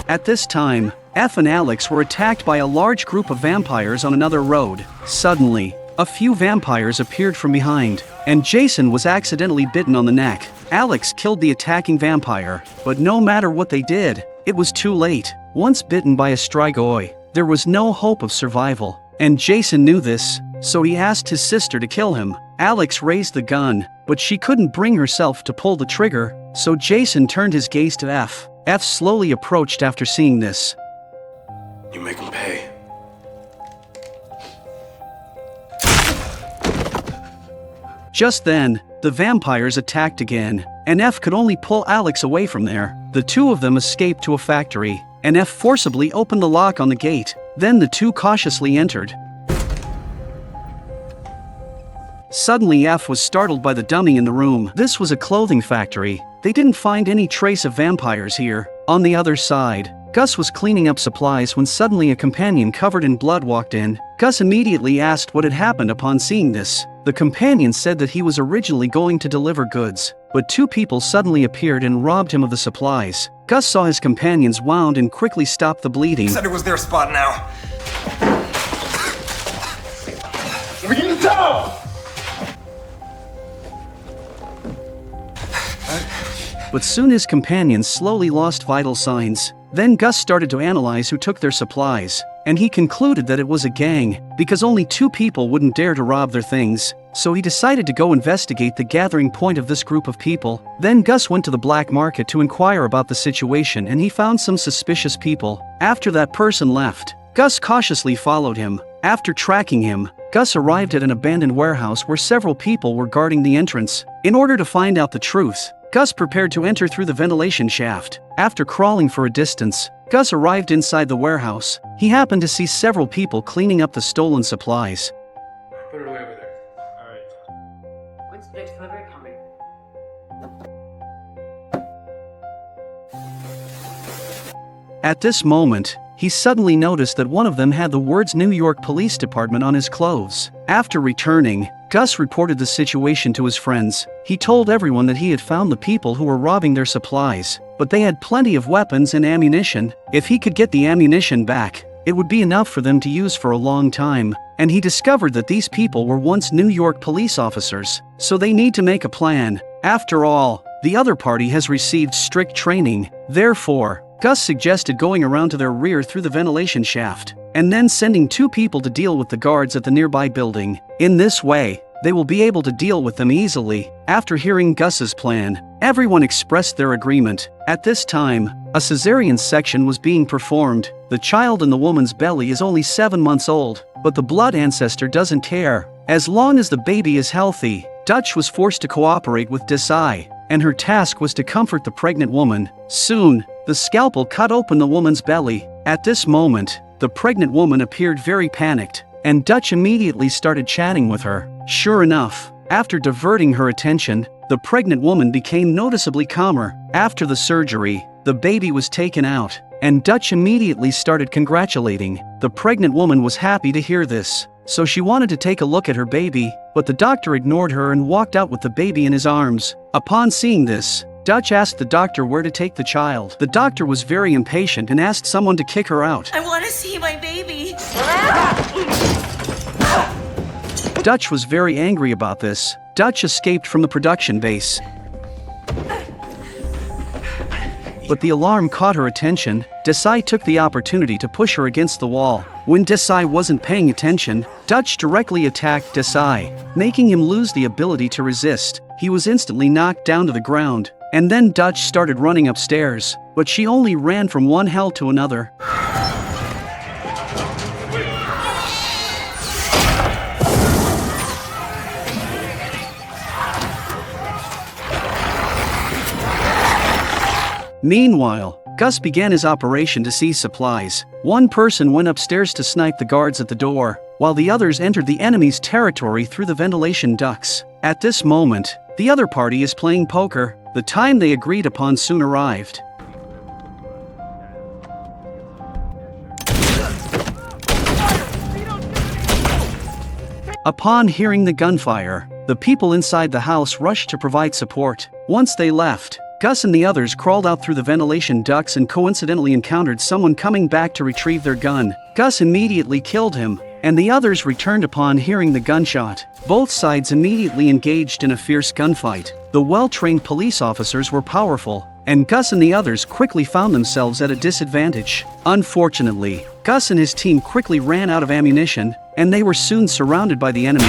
At this time, F and Alex were attacked by a large group of vampires on another road. Suddenly, a few vampires appeared from behind, and Jason was accidentally bitten on the neck. Alex killed the attacking vampire, but no matter what they did, it was too late. Once bitten by a strigoi, there was no hope of survival, and Jason knew this, so he asked his sister to kill him. Alex raised the gun, but she couldn't bring herself to pull the trigger, so Jason turned his gaze to F. F slowly approached after seeing this.
You make him pay.
Just then, the vampires attacked again, and F could only pull Alex away from there. The two of them escaped to a factory, and F forcibly opened the lock on the gate. Then the two cautiously entered. Suddenly F was startled by the dummy in the room. This was a clothing factory. They didn't find any trace of vampires here. On the other side, Gus was cleaning up supplies when suddenly a companion covered in blood walked in. Gus immediately asked what had happened upon seeing this. The companion said that he was originally going to deliver goods, but 2 people suddenly appeared and robbed him of the supplies. Gus saw his companions wound and quickly stopped the bleeding.
Said it was their spot now.
But soon his companions slowly lost vital signs. Then Gus started to analyze who took their supplies, and he concluded that it was a gang, because only 2 people wouldn't dare to rob their things. So he decided to go investigate the gathering point of this group of people. Then Gus went to the black market to inquire about the situation, and he found some suspicious people. After that person left, Gus cautiously followed him. After tracking him, Gus arrived at an abandoned warehouse where several people were guarding the entrance. In order to find out the truth, Gus prepared to enter through the ventilation shaft. After crawling for a distance, Gus arrived inside the warehouse. He happened to see several people cleaning up the stolen supplies.
Put it away over there. Alright.
When's the next delivery coming?
At this moment, he suddenly noticed that one of them had the words New York Police Department on his clothes. After returning, Gus reported the situation to his friends. He told everyone that he had found the people who were robbing their supplies, but they had plenty of weapons and ammunition. If he could get the ammunition back, it would be enough for them to use for a long time. And he discovered that these people were once New York police officers, so they need to make a plan. After all, the other party has received strict training. Therefore, Gus suggested going around to their rear through the ventilation shaft, and then sending 2 people to deal with the guards at the nearby building. In this way, they will be able to deal with them easily. After hearing Gus's plan, everyone expressed their agreement. At this time, a cesarean section was being performed. The child in the woman's belly is only 7 months old, but the blood ancestor doesn't care. As long as the baby is healthy, Dutch was forced to cooperate with Desai, and her task was to comfort the pregnant woman. Soon, the scalpel cut open the woman's belly. At this moment, the pregnant woman appeared very panicked, and Dutch immediately started chatting with her. Sure enough, after diverting her attention, the pregnant woman became noticeably calmer. After the surgery, the baby was taken out, and Dutch immediately started congratulating. The pregnant woman was happy to hear this, so she wanted to take a look at her baby, but the doctor ignored her and walked out with the baby in his arms. Upon seeing this, Dutch asked the doctor where to take the child. The doctor was very impatient and asked someone to kick her out.
I want to see my baby.
Dutch was very angry about this. Dutch escaped from the production base, but the alarm caught her attention. Desai took the opportunity to push her against the wall. When Desai wasn't paying attention, Dutch directly attacked Desai, making him lose the ability to resist. He was instantly knocked down to the ground, and then Dutch started running upstairs, but she only ran from one hell to another. Meanwhile, Gus began his operation to seize supplies. One person went upstairs to snipe the guards at the door, while the others entered the enemy's territory through the ventilation ducts. At this moment, the other party is playing poker. The time they agreed upon soon arrived. Upon hearing the gunfire, the people inside the house rushed to provide support. Once they left, Gus and the others crawled out through the ventilation ducts and coincidentally encountered someone coming back to retrieve their gun. Gus immediately killed him, and the others returned upon hearing the gunshot. Both sides immediately engaged in a fierce gunfight. The well-trained police officers were powerful, and Gus and the others quickly found themselves at a disadvantage. Unfortunately, Gus and his team quickly ran out of ammunition, and they were soon surrounded by the enemy.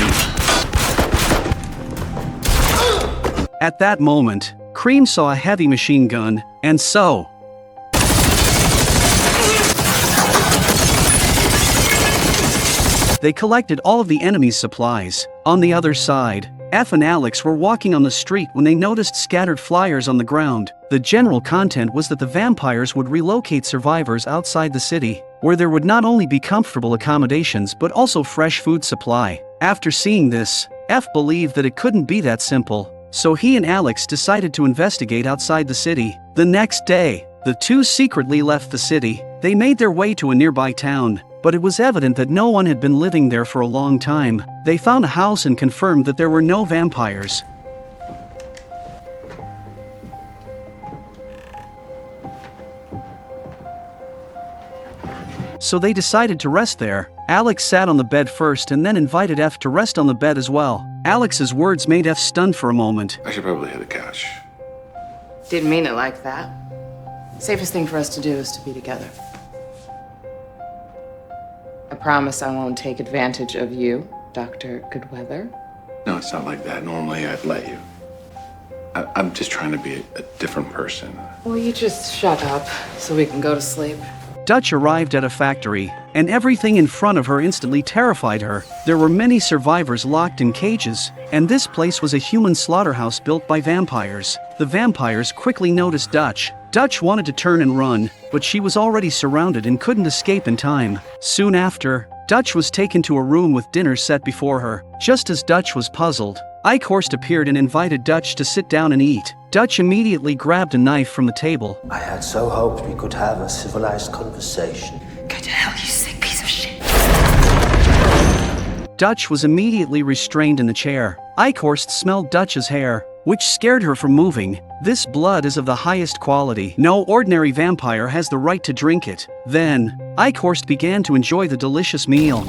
At that moment, Cream saw a heavy machine gun, and so they collected all of the enemy's supplies. On the other side, F and Alex were walking on the street when they noticed scattered flyers on the ground. The general content was that the vampires would relocate survivors outside the city, where there would not only be comfortable accommodations but also fresh food supply. After seeing this, F believed that it couldn't be that simple, so he and Alex decided to investigate outside the city. The next day, the two secretly left the city. They made their way to a nearby town, but it was evident that no one had been living there for a long time. They found a house and confirmed that there were no vampires. So they decided to rest there. Alex sat on the bed first and then invited F to rest on the bed as well. Alex's words made F stunned for a moment.
I should probably hit the couch.
Didn't mean it like that. Safest thing for us to do is to be together. I promise I won't take advantage of you, Dr. Goodweather.
No, it's not like that. Normally I'd let you. I'm just trying to be a different person.
Will you just shut up so we can go to sleep?
Dutch arrived at a factory, and everything in front of her instantly terrified her. There were many survivors locked in cages, and this place was a human slaughterhouse built by vampires. The vampires quickly noticed Dutch. Dutch wanted to turn and run, but she was already surrounded and couldn't escape in time. Soon after, Dutch was taken to a room with dinner set before her. Just as Dutch was puzzled, Eichhorst appeared and invited Dutch to sit down and eat. Dutch immediately grabbed a knife from the table.
I had so hoped we could have a civilized conversation.
Go to hell, you sick piece of shit.
Dutch was immediately restrained in the chair. Eichhorst smelled Dutch's hair, which scared her from moving. This blood is of the highest quality. No ordinary vampire has the right to drink it. Then, Eichhorst began to enjoy the delicious meal.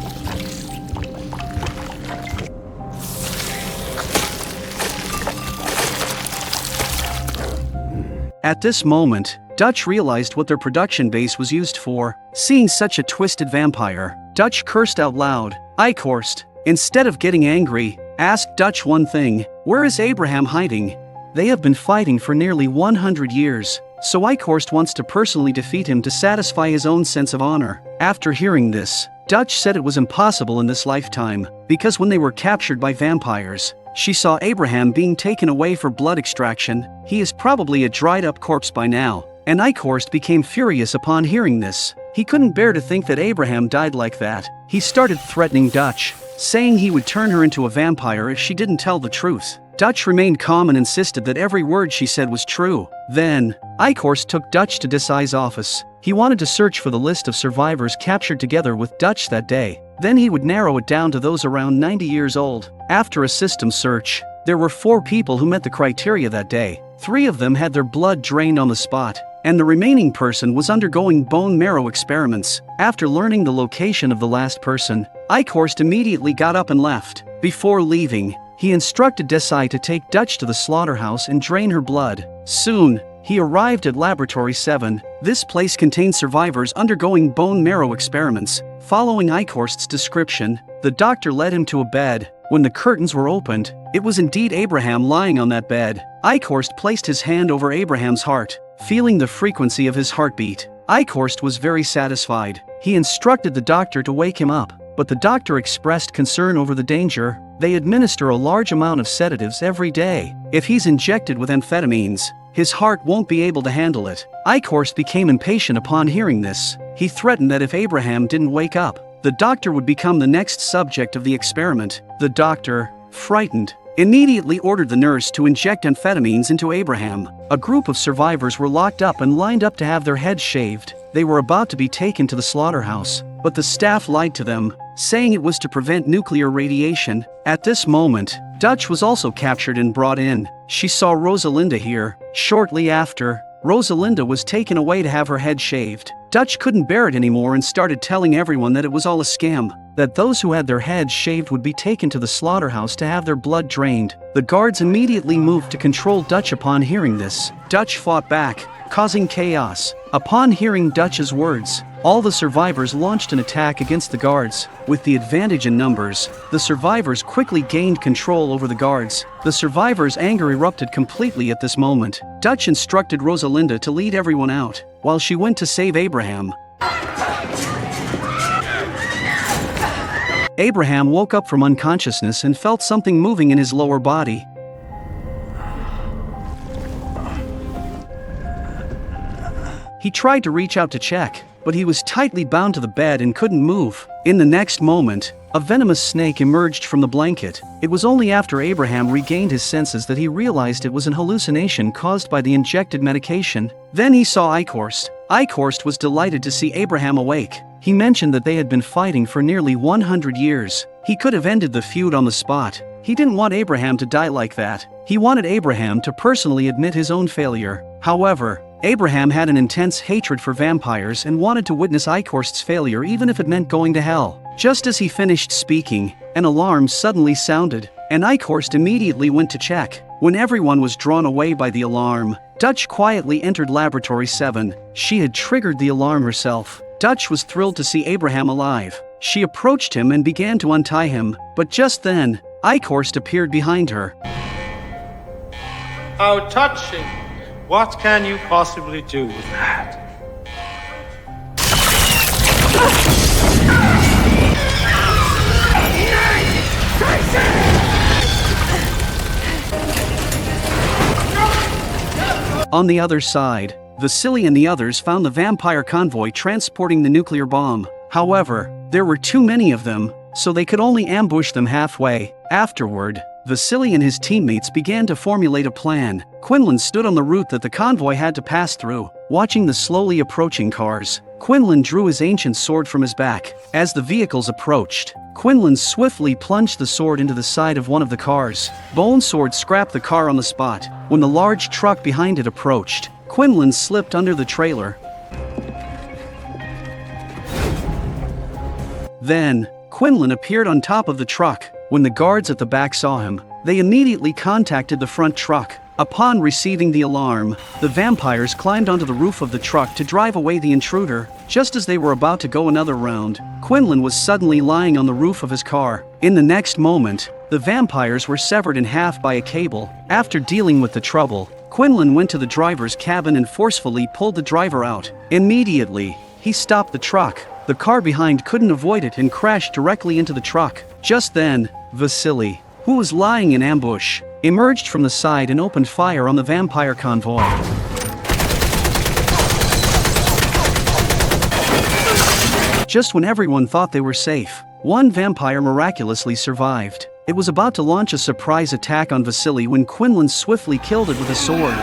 At this moment, Dutch realized what their production base was used for. Seeing such a twisted vampire, Dutch cursed out loud. Eichhorst, instead of getting angry, asked Dutch one thing: where is Abraham hiding? They have been fighting for nearly 100 years, so Eichhorst wants to personally defeat him to satisfy his own sense of honor. After hearing this, Dutch said it was impossible in this lifetime, because when they were captured by vampires, she saw Abraham being taken away for blood extraction. He is probably a dried-up corpse by now, and Eichhorst became furious upon hearing this. He couldn't bear to think that Abraham died like that. He started threatening Dutch, saying he would turn her into a vampire if she didn't tell the truth. Dutch remained calm and insisted that every word she said was true. Then, Eichhorst took Dutch to Desai's office. He wanted to search for the list of survivors captured together with Dutch that day. Then he would narrow it down to those around 90 years old. After a system search, there were 4 people who met the criteria that day. 3 of them had their blood drained on the spot, and the remaining person was undergoing bone marrow experiments. After learning the location of the last person, Eichhorst immediately got up and left. Before leaving, he instructed Desai to take Dutch to the slaughterhouse and drain her blood. Soon, he arrived at Laboratory 7. This place contained survivors undergoing bone marrow experiments. Following Eichhorst's description, the doctor led him to a bed. When the curtains were opened, it was indeed Abraham lying on that bed. Eichhorst placed his hand over Abraham's heart, feeling the frequency of his heartbeat. Eichhorst was very satisfied. He instructed the doctor to wake him up, but the doctor expressed concern over the danger. They administer a large amount of sedatives every day. If he's injected with amphetamines, his heart won't be able to handle it. Eichhorst became impatient upon hearing this. He threatened that if Abraham didn't wake up, the doctor would become the next subject of the experiment. The doctor, frightened, immediately ordered the nurse to inject amphetamines into Abraham. A group of survivors were locked up and lined up to have their heads shaved. They were about to be taken to the slaughterhouse, but the staff lied to them, saying it was to prevent nuclear radiation. At this moment, Dutch was also captured and brought in. She saw Rosalinda here. Shortly after, Rosalinda was taken away to have her head shaved. Dutch couldn't bear it anymore and started telling everyone that it was all a scam, that those who had their heads shaved would be taken to the slaughterhouse to have their blood drained. The guards immediately moved to control Dutch upon hearing this. Dutch fought back, causing chaos. Upon hearing Dutch's words, all the survivors launched an attack against the guards. With the advantage in numbers, the survivors quickly gained control over the guards. The survivors' anger erupted completely at this moment. Dutch instructed Rosalinda to lead everyone out, while she went to save Abraham. Abraham woke up from unconsciousness and felt something moving in his lower body. He tried to reach out to check, but he was tightly bound to the bed and couldn't move. In the next moment, a venomous snake emerged from the blanket. It was only after Abraham regained his senses that he realized it was an hallucination caused by the injected medication. Then he saw Eichhorst. Eichhorst was delighted to see Abraham awake. He mentioned that they had been fighting for nearly 100 years. He could have ended the feud on the spot. He didn't want Abraham to die like that. He wanted Abraham to personally admit his own failure. However, Abraham had an intense hatred for vampires and wanted to witness Eichhorst's failure even if it meant going to hell. Just as he finished speaking, an alarm suddenly sounded, and Eichhorst immediately went to check. When everyone was drawn away by the alarm, Dutch quietly entered Laboratory 7. She had triggered the alarm herself. Dutch was thrilled to see Abraham alive. She approached him and began to untie him, but just then, Eichhorst appeared behind her.
How touching! What can you possibly do with that?
On the other side, Vasily and the others found the vampire convoy transporting the nuclear bomb. However, there were too many of them, so they could only ambush them halfway. Afterward, Vasily and his teammates began to formulate a plan. Quinlan stood on the route that the convoy had to pass through, watching the slowly approaching cars. Quinlan drew his ancient sword from his back. As the vehicles approached, Quinlan swiftly plunged the sword into the side of one of the cars. Bone Sword scrapped the car on the spot. When the large truck behind it approached, Quinlan slipped under the trailer. Then, Quinlan appeared on top of the truck. When the guards at the back saw him, they immediately contacted the front truck. Upon receiving the alarm, the vampires climbed onto the roof of the truck to drive away the intruder. Just as they were about to go another round, Quinlan was suddenly lying on the roof of his car. In the next moment, the vampires were severed in half by a cable. After dealing with the trouble, Quinlan went to the driver's cabin and forcefully pulled the driver out. Immediately, he stopped the truck. The car behind couldn't avoid it and crashed directly into the truck. Just then, Vasily, who was lying in ambush, emerged from the side and opened fire on the vampire convoy. Just when everyone thought they were safe, one vampire miraculously survived. It was about to launch a surprise attack on Vasily when Quinlan swiftly killed it with a sword.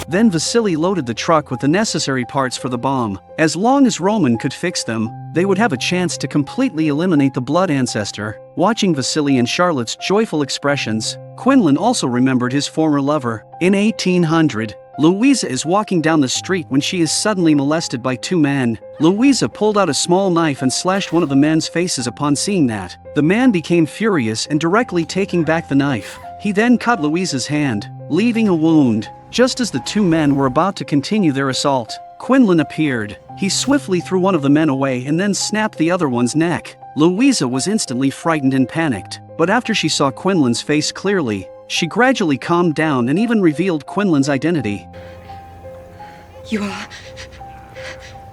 Then Vasily loaded the truck with the necessary parts for the bomb. As long as Roman could fix them, they would have a chance to completely eliminate the blood ancestor. Watching Vasily and Charlotte's joyful expressions, Quinlan also remembered his former lover. In 1800, Louisa is walking down the street when she is suddenly molested by two men. Louisa pulled out a small knife and slashed one of the men's faces. Upon seeing that, the man became furious and directly taking back the knife, he then cut Louisa's hand, leaving a wound. Just as the two men were about to continue their assault, Quinlan appeared. He swiftly threw one of the men away and then snapped the other one's neck. Louisa was instantly frightened and panicked, but after she saw Quinlan's face clearly, she gradually calmed down and even revealed Quinlan's identity.
You are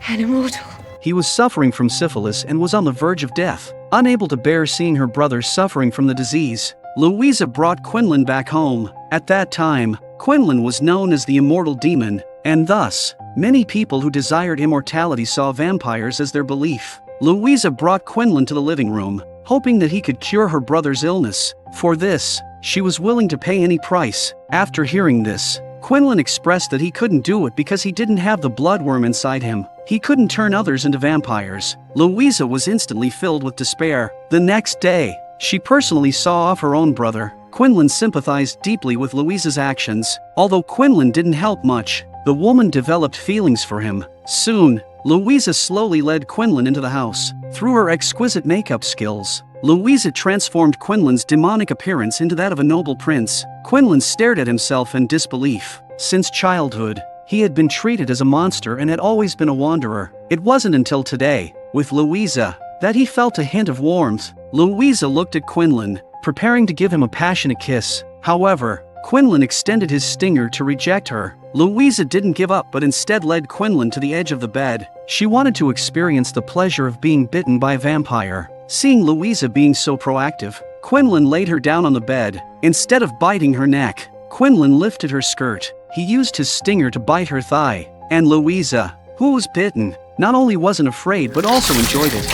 an immortal.
He was suffering from syphilis and was on the verge of death. Unable to bear seeing her brother suffering from the disease, Louisa brought Quinlan back home. At that time, Quinlan was known as the immortal demon, and thus, many people who desired immortality saw vampires as their belief. Louisa brought Quinlan to the living room, hoping that he could cure her brother's illness. For this, she was willing to pay any price. After hearing this, Quinlan expressed that he couldn't do it because he didn't have the bloodworm inside him. He couldn't turn others into vampires. Louisa was instantly filled with despair. The next day, she personally saw off her own brother. Quinlan sympathized deeply with Louisa's actions. Although Quinlan didn't help much, the woman developed feelings for him. Soon, Louisa slowly led Quinlan into the house. Through her exquisite makeup skills, Louisa transformed Quinlan's demonic appearance into that of a noble prince. Quinlan stared at himself in disbelief. Since childhood, he had been treated as a monster and had always been a wanderer. It wasn't until today, with Louisa, that he felt a hint of warmth. Louisa looked at Quinlan, preparing to give him a passionate kiss. However, Quinlan extended his stinger to reject her. Louisa didn't give up but instead led Quinlan to the edge of the bed. She wanted to experience the pleasure of being bitten by a vampire. Seeing Louisa being so proactive, Quinlan laid her down on the bed. Instead of biting her neck, Quinlan lifted her skirt. He used his stinger to bite her thigh. And Louisa, who was bitten, not only wasn't afraid but also enjoyed it.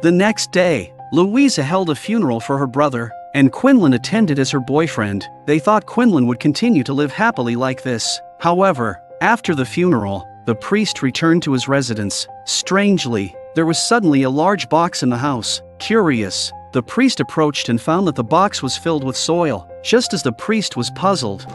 The next day, Louisa held a funeral for her brother, and Quinlan attended as her boyfriend. They thought Quinlan would continue to live happily like this. However, after the funeral, the priest returned to his residence. Strangely, there was suddenly a large box in the house. Curious, the priest approached and found that the box was filled with soil. Just as the priest was puzzled,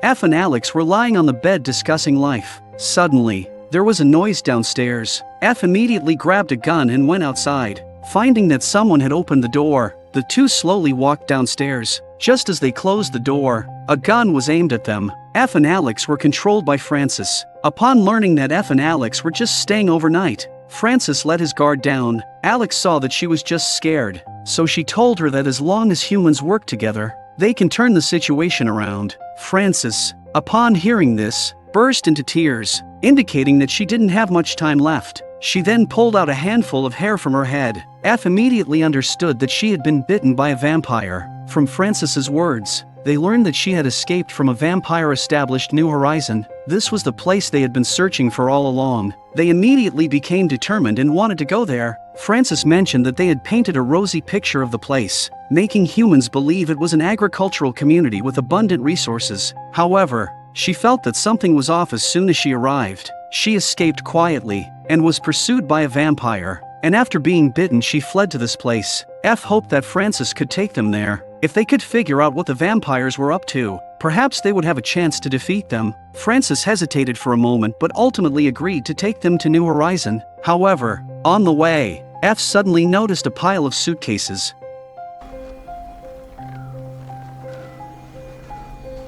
F and Alex were lying on the bed discussing life. Suddenly, there was a noise downstairs. F immediately grabbed a gun and went outside. Finding that someone had opened the door, the two slowly walked downstairs. Just as they closed the door, a gun was aimed at them. F and Alex were controlled by Francis. Upon learning that F and Alex were just staying overnight, Francis let his guard down. Alex saw that she was just scared, so she told her that as long as humans work together, they can turn the situation around. Francis, upon hearing this, burst into tears, indicating that she didn't have much time left. She then pulled out a handful of hair from her head. F immediately understood that she had been bitten by a vampire. From Francis's words, they learned that she had escaped from a vampire-established New Horizon. This was the place they had been searching for all along. They immediately became determined and wanted to go there. Francis mentioned that they had painted a rosy picture of the place, making humans believe it was an agricultural community with abundant resources. However, she felt that something was off as soon as she arrived. She escaped quietly and was pursued by a vampire, and after being bitten she fled to this place. F hoped that Francis could take them there. If they could figure out what the vampires were up to, perhaps they would have a chance to defeat them. Francis hesitated for a moment but ultimately agreed to take them to New Horizon. However, on the way, F suddenly noticed a pile of suitcases.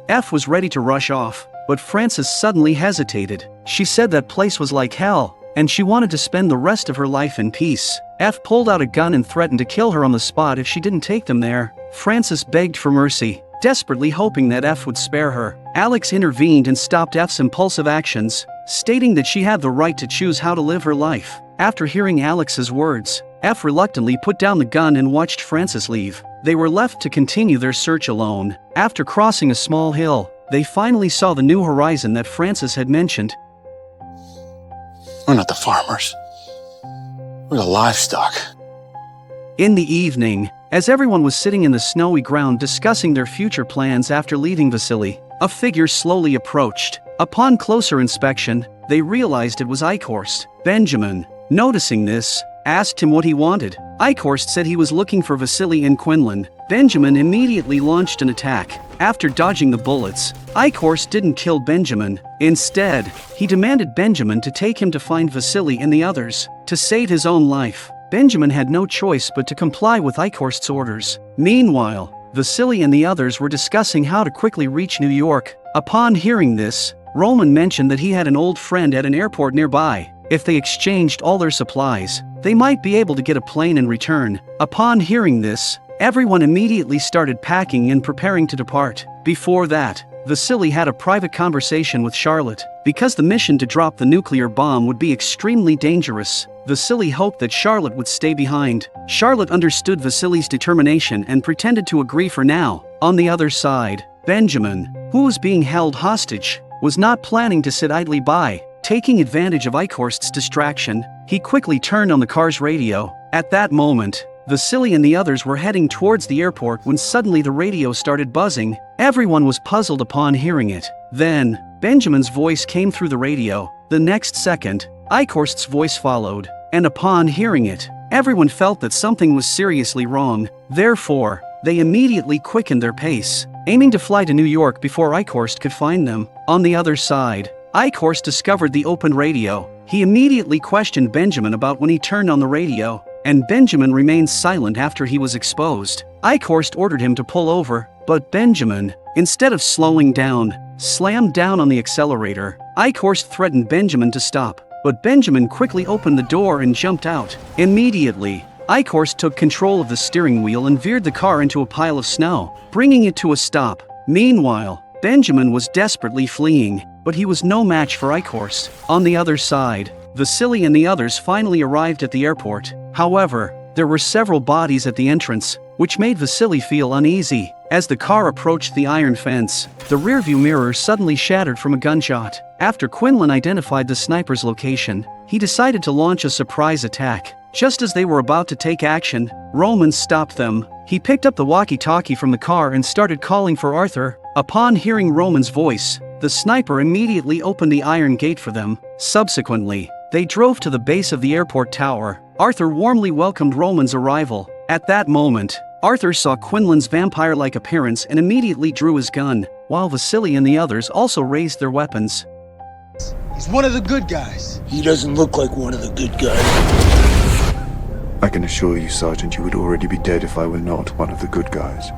F was ready to rush off, but Francis suddenly hesitated. She said that place was like hell, and she wanted to spend the rest of her life in peace. F pulled out a gun and threatened to kill her on the spot if she didn't take them there. Francis begged for mercy, desperately hoping that F would spare her. Alex intervened and stopped F's impulsive actions, stating that she had the right to choose how to live her life. After hearing Alex's words, F reluctantly put down the gun and watched Francis leave. They were left to continue their search alone. After crossing a small hill, they finally saw the New Horizon that Francis had mentioned.
We're not the farmers. We're the livestock.
In the evening, as everyone was sitting in the snowy ground discussing their future plans after leaving Vasily, a figure slowly approached. Upon closer inspection, they realized it was Eichhorst. Benjamin, noticing this, asked him what he wanted. Eichhorst said he was looking for Vasily and Quinlan. Benjamin immediately launched an attack. After dodging the bullets, Eichhorst didn't kill Benjamin. Instead, he demanded Benjamin to take him to find Vasily and the others. To save his own life, Benjamin had no choice but to comply with Eichhorst's orders. Meanwhile, Vasily and the others were discussing how to quickly reach New York. Upon hearing this, Roman mentioned that he had an old friend at an airport nearby. If they exchanged all their supplies, they might be able to get a plane and return. Upon hearing this, everyone immediately started packing and preparing to depart. Before that, Vasily had a private conversation with Charlotte. Because the mission to drop the nuclear bomb would be extremely dangerous, Vasily hoped that Charlotte would stay behind. Charlotte understood Vasily's determination and pretended to agree for now. On the other side, Benjamin, who was being held hostage, was not planning to sit idly by. Taking advantage of Eichhorst's distraction, he quickly turned on the car's radio. At that moment, Vasily and the others were heading towards the airport when suddenly the radio started buzzing. Everyone was puzzled upon hearing it. Then, Benjamin's voice came through the radio. The next second, Eichhorst's voice followed, and upon hearing it, everyone felt that something was seriously wrong. Therefore, they immediately quickened their pace, aiming to fly to New York before Eichhorst could find them. On the other side, Eichhorst discovered the open radio. He immediately questioned Benjamin about when he turned on the radio, and Benjamin remained silent after he was exposed. Eichhorst ordered him to pull over, but Benjamin, instead of slowing down, slammed down on the accelerator. Eichhorst threatened Benjamin to stop, but Benjamin quickly opened the door and jumped out. Immediately, Eichhorst took control of the steering wheel and veered the car into a pile of snow, bringing it to a stop. Meanwhile, Benjamin was desperately fleeing, but he was no match for Eichhorst. On the other side, Vasily and the others finally arrived at the airport. However, there were several bodies at the entrance, which made Vasily feel uneasy. As the car approached the iron fence, the rearview mirror suddenly shattered from a gunshot. After Quinlan identified the sniper's location, he decided to launch a surprise attack. Just as they were about to take action, Roman stopped them. He picked up the walkie-talkie from the car and started calling for Arthur. Upon hearing Roman's voice, the sniper immediately opened the iron gate for them. Subsequently, they drove to the base of the airport tower. Arthur warmly welcomed Roman's arrival. At that moment, Arthur saw Quinlan's vampire-like appearance and immediately drew his gun, while Vasily and the others also raised their weapons.
He's one of the good guys.
He doesn't look like one of the good guys.
I can assure you, Sergeant, you would already be dead if I were not one of the good guys.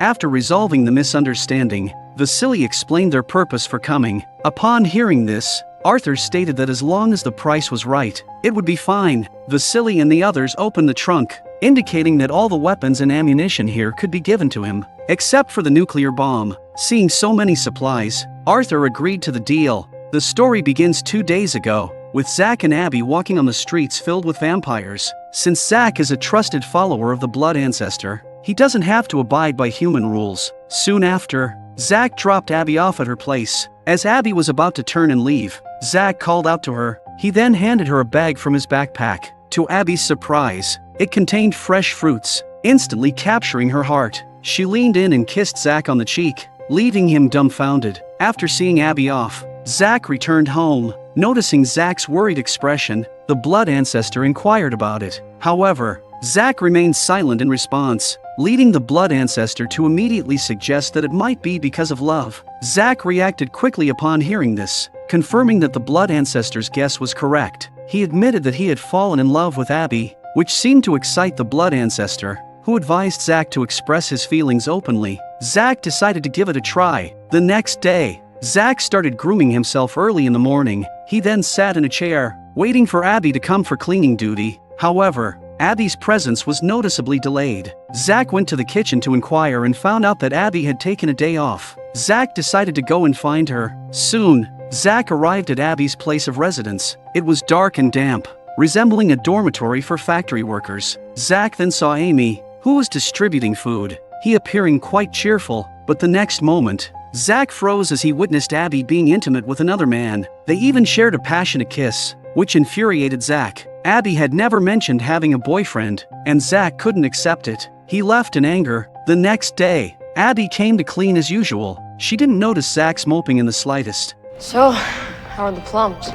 After resolving the misunderstanding, Vasily explained their purpose for coming. Upon hearing this, Arthur stated that as long as the price was right, it would be fine. Vasily and the others opened the trunk, indicating that all the weapons and ammunition here could be given to him, except for the nuclear bomb. Seeing so many supplies, Arthur agreed to the deal. The story begins 2 days ago, with Zack and Abby walking on the streets filled with vampires. Since Zack is a trusted follower of the Blood Ancestor, he doesn't have to abide by human rules. Soon after, Zack dropped Abby off at her place. As Abby was about to turn and leave, Zack called out to her. He then handed her a bag from his backpack. To Abby's surprise, it contained fresh fruits, instantly capturing her heart. She leaned in and kissed Zack on the cheek, leaving him dumbfounded. After seeing Abby off, Zack returned home. Noticing Zack's worried expression, the blood ancestor inquired about it. However, Zack remained silent in response, leading the blood ancestor to immediately suggest that it might be because of love. Zack reacted quickly upon hearing this, confirming that the blood ancestor's guess was correct. He admitted that he had fallen in love with Abby, which seemed to excite the blood ancestor, who advised Zack to express his feelings openly. Zack decided to give it a try. The next day, Zack started grooming himself early in the morning. He then sat in a chair, waiting for Abby to come for cleaning duty. However, Abby's presence was noticeably delayed. Zack went to the kitchen to inquire and found out that Abby had taken a day off. Zack decided to go and find her. Soon, Zack arrived at Abby's place of residence. It was dark and damp, resembling a dormitory for factory workers. Zack then saw Amy, who was distributing food, he appearing quite cheerful, but the next moment, Zack froze as he witnessed Abby being intimate with another man. They even shared a passionate kiss, which infuriated Zack. Abby had never mentioned having a boyfriend, and Zack couldn't accept it. He left in anger. The next day, Abby came to clean as usual. She didn't notice Zack's moping in the slightest.
So, how are the plums?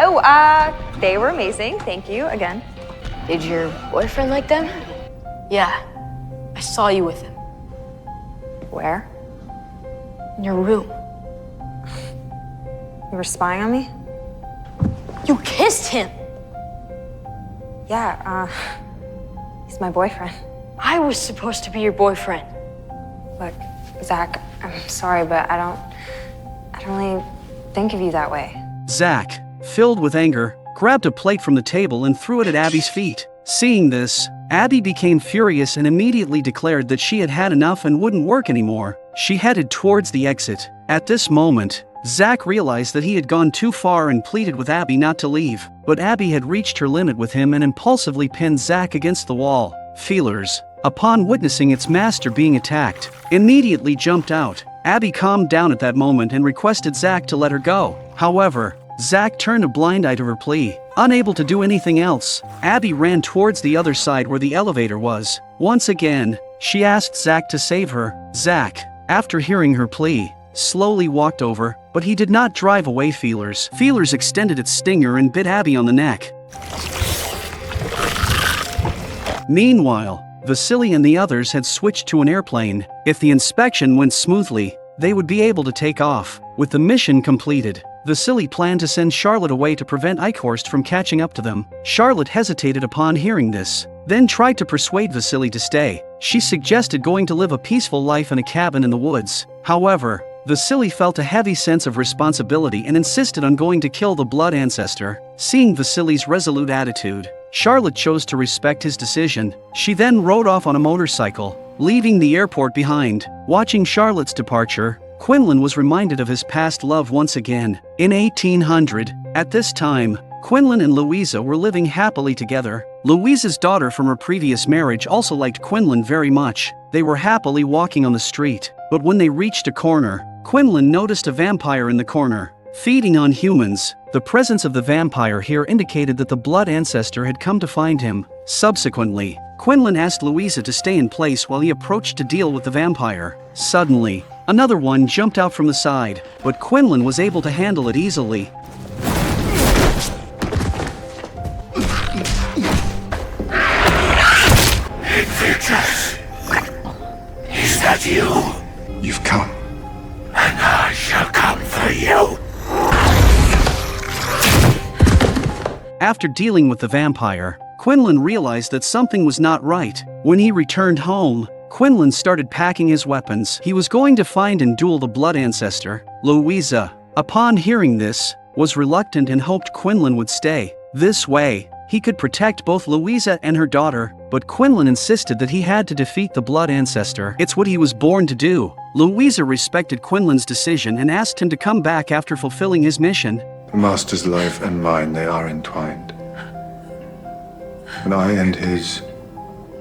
Oh, they were amazing. Thank you again.
Did your boyfriend like them? Yeah, I saw you with him.
Where?
In your room.
You were spying on me?
You kissed him!
Yeah, he's my boyfriend.
I was supposed to be your boyfriend.
Look, Zack, I'm sorry, but I don't really think of you that way.
Zack, filled with anger, grabbed a plate from the table and threw it at Abby's feet. Seeing this, Abby became furious and immediately declared that she had had enough and wouldn't work anymore. She headed towards the exit. At this moment, Zack realized that he had gone too far and pleaded with Abby not to leave. But Abby had reached her limit with him and impulsively pinned Zack against the wall. Feelers, upon witnessing its master being attacked, immediately jumped out. Abby calmed down at that moment and requested Zack to let her go. However, Zack turned a blind eye to her plea. Unable to do anything else, Abby ran towards the other side where the elevator was. Once again, she asked Zack to save her. Zack, after hearing her plea, slowly walked over, but he did not drive away Feelers. Feelers extended its stinger and bit Abby on the neck. Meanwhile, Vasily and the others had switched to an airplane. If the inspection went smoothly, they would be able to take off. With the mission completed, Vasily planned to send Charlotte away to prevent Eichhorst from catching up to them. Charlotte hesitated upon hearing this, then tried to persuade Vasily to stay. She suggested going to live a peaceful life in a cabin in the woods. However, Vasily felt a heavy sense of responsibility and insisted on going to kill the blood ancestor. Seeing Vasily's resolute attitude, Charlotte chose to respect his decision. She then rode off on a motorcycle, leaving the airport behind. Watching Charlotte's departure, Quinlan was reminded of his past love once again. In 1800, at this time, Quinlan and Louisa were living happily together. Louisa's daughter from her previous marriage also liked Quinlan very much. They were happily walking on the street, but when they reached a corner, Quinlan noticed a vampire in the corner, feeding on humans. The presence of the vampire here indicated that the blood ancestor had come to find him. Subsequently, Quinlan asked Louisa to stay in place while he approached to deal with the vampire. Suddenly, another one jumped out from the side, but Quinlan was able to handle it easily.
Invictus! Is that you?
You've come.
And I shall come for you.
After dealing with the vampire, Quinlan realized that something was not right. When he returned home, Quinlan started packing his weapons. He was going to find and duel the blood ancestor. Louisa, upon hearing this, was reluctant and hoped Quinlan would stay. This way, he could protect both Louisa and her daughter, but Quinlan insisted that he had to defeat the blood ancestor. It's what he was born to do. Louisa respected Quinlan's decision and asked him to come back after fulfilling his mission.
The Master's life and mine, they are entwined. When I end his,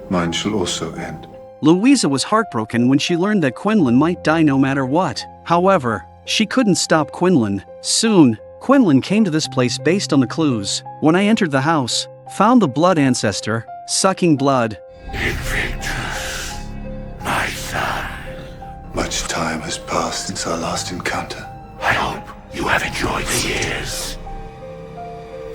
mine shall also end.
Louisa was heartbroken when she learned that Quinlan might die no matter what. However, she couldn't stop Quinlan. Soon, Quinlan came to this place based on the clues. When I entered the house, found the blood ancestor, sucking blood.
Invictus, my son.
Much time has passed since our last encounter.
I hope you have enjoyed the years.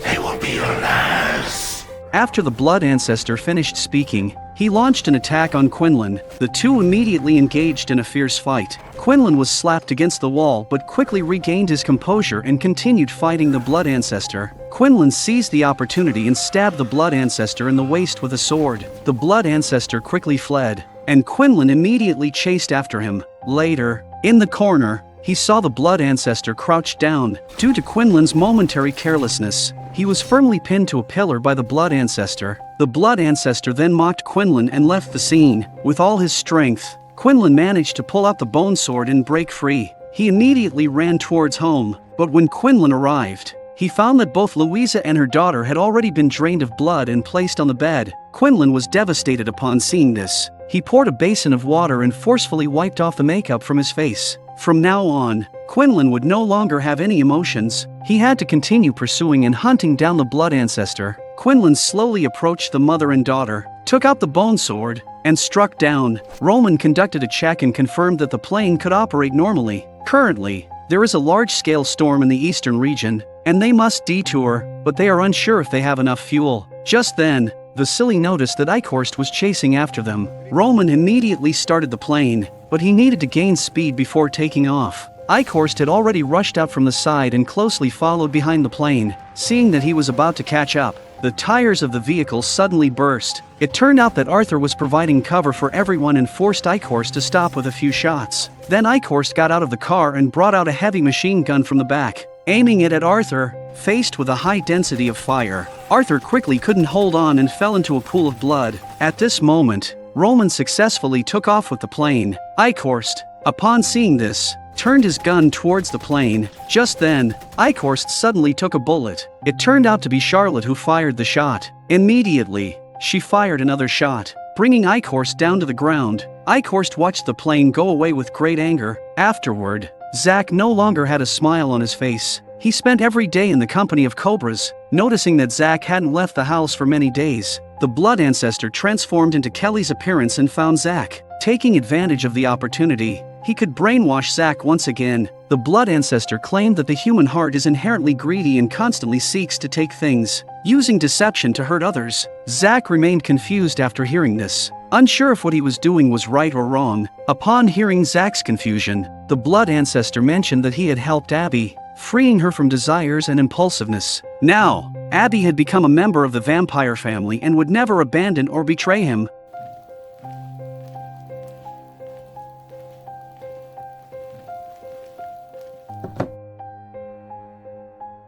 They will be your last.
After the blood ancestor finished speaking, he launched an attack on Quinlan. The two immediately engaged in a fierce fight. Quinlan was slapped against the wall but quickly regained his composure and continued fighting the blood ancestor. Quinlan seized the opportunity and stabbed the blood ancestor in the waist with a sword. The blood ancestor quickly fled, and Quinlan immediately chased after him. Later, in the corner, he saw the blood ancestor crouched down. Due to Quinlan's momentary carelessness, he was firmly pinned to a pillar by the blood ancestor. The blood ancestor then mocked Quinlan and left the scene. With all his strength, Quinlan managed to pull out the bone sword and break free. He immediately ran towards home, but when Quinlan arrived, he found that both Louisa and her daughter had already been drained of blood and placed on the bed. Quinlan was devastated upon seeing this. He poured a basin of water and forcefully wiped off the makeup from his face. From now on, Quinlan would no longer have any emotions. He had to continue pursuing and hunting down the blood ancestor. Quinlan slowly approached the mother and daughter, took out the bone sword, and struck down. Roman conducted a check and confirmed that the plane could operate normally. Currently, there is a large-scale storm in the eastern region, and they must detour, but they are unsure if they have enough fuel. Just then, Vasily noticed that Eichhorst was chasing after them. Roman immediately started the plane, but he needed to gain speed before taking off. Eichhorst had already rushed out from the side and closely followed behind the plane. Seeing that he was about to catch up, the tires of the vehicle suddenly burst. It turned out that Arthur was providing cover for everyone and forced Eichhorst to stop with a few shots. Then Eichhorst got out of the car and brought out a heavy machine gun from the back, aiming it at Arthur. Faced with a high density of fire, Arthur quickly couldn't hold on and fell into a pool of blood. At this moment, Roman successfully took off with the plane. Eichhorst, upon seeing this, turned his gun towards the plane. Just then, Eichhorst suddenly took a bullet. It turned out to be Charlotte who fired the shot. Immediately, she fired another shot, bringing Eichhorst down to the ground. Eichhorst watched the plane go away with great anger. Afterward, Zach no longer had a smile on his face. He spent every day in the company of cobras. Noticing that Zach hadn't left the house for many days, the blood ancestor transformed into Kelly's appearance and found Zach. Taking advantage of the opportunity, he could brainwash Zach once again. The blood ancestor claimed that the human heart is inherently greedy and constantly seeks to take things, using deception to hurt others. Zach remained confused after hearing this, unsure if what he was doing was right or wrong. Upon hearing Zach's confusion, the blood ancestor mentioned that he had helped Abby, freeing her from desires and impulsiveness. Now, Abby had become a member of the vampire family and would never abandon or betray him.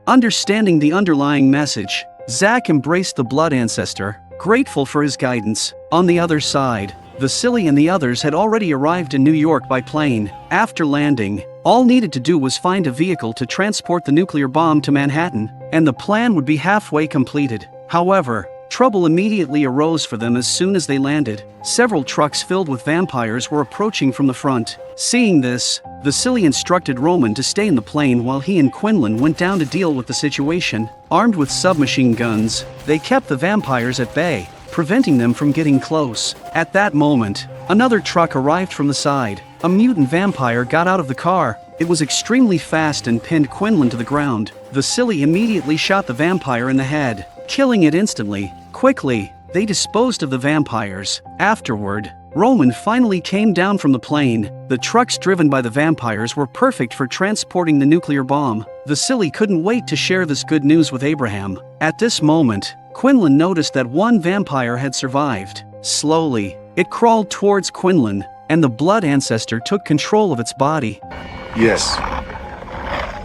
Understanding the underlying message, Zach embraced the blood ancestor, grateful for his guidance. On the other side, Vasily and the others had already arrived in New York by plane. After landing, all needed to do was find a vehicle to transport the nuclear bomb to Manhattan, and the plan would be halfway completed. However, trouble immediately arose for them as soon as they landed. Several trucks filled with vampires were approaching from the front. Seeing this, Vasily instructed Roman to stay in the plane while he and Quinlan went down to deal with the situation. Armed with submachine guns, they kept the vampires at bay, preventing them from getting close. At that moment, another truck arrived from the side. A mutant vampire got out of the car. It was extremely fast and pinned Quinlan to the ground. Vasily immediately shot the vampire in the head, killing it instantly. Quickly, they disposed of the vampires. Afterward, Roman finally came down from the plane. The trucks driven by the vampires were perfect for transporting the nuclear bomb. Vasily couldn't wait to share this good news with Abraham. At this moment, Quinlan noticed that one vampire had survived. Slowly, it crawled towards Quinlan, and the blood ancestor took control of its body.
Yes,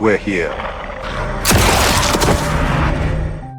we're here.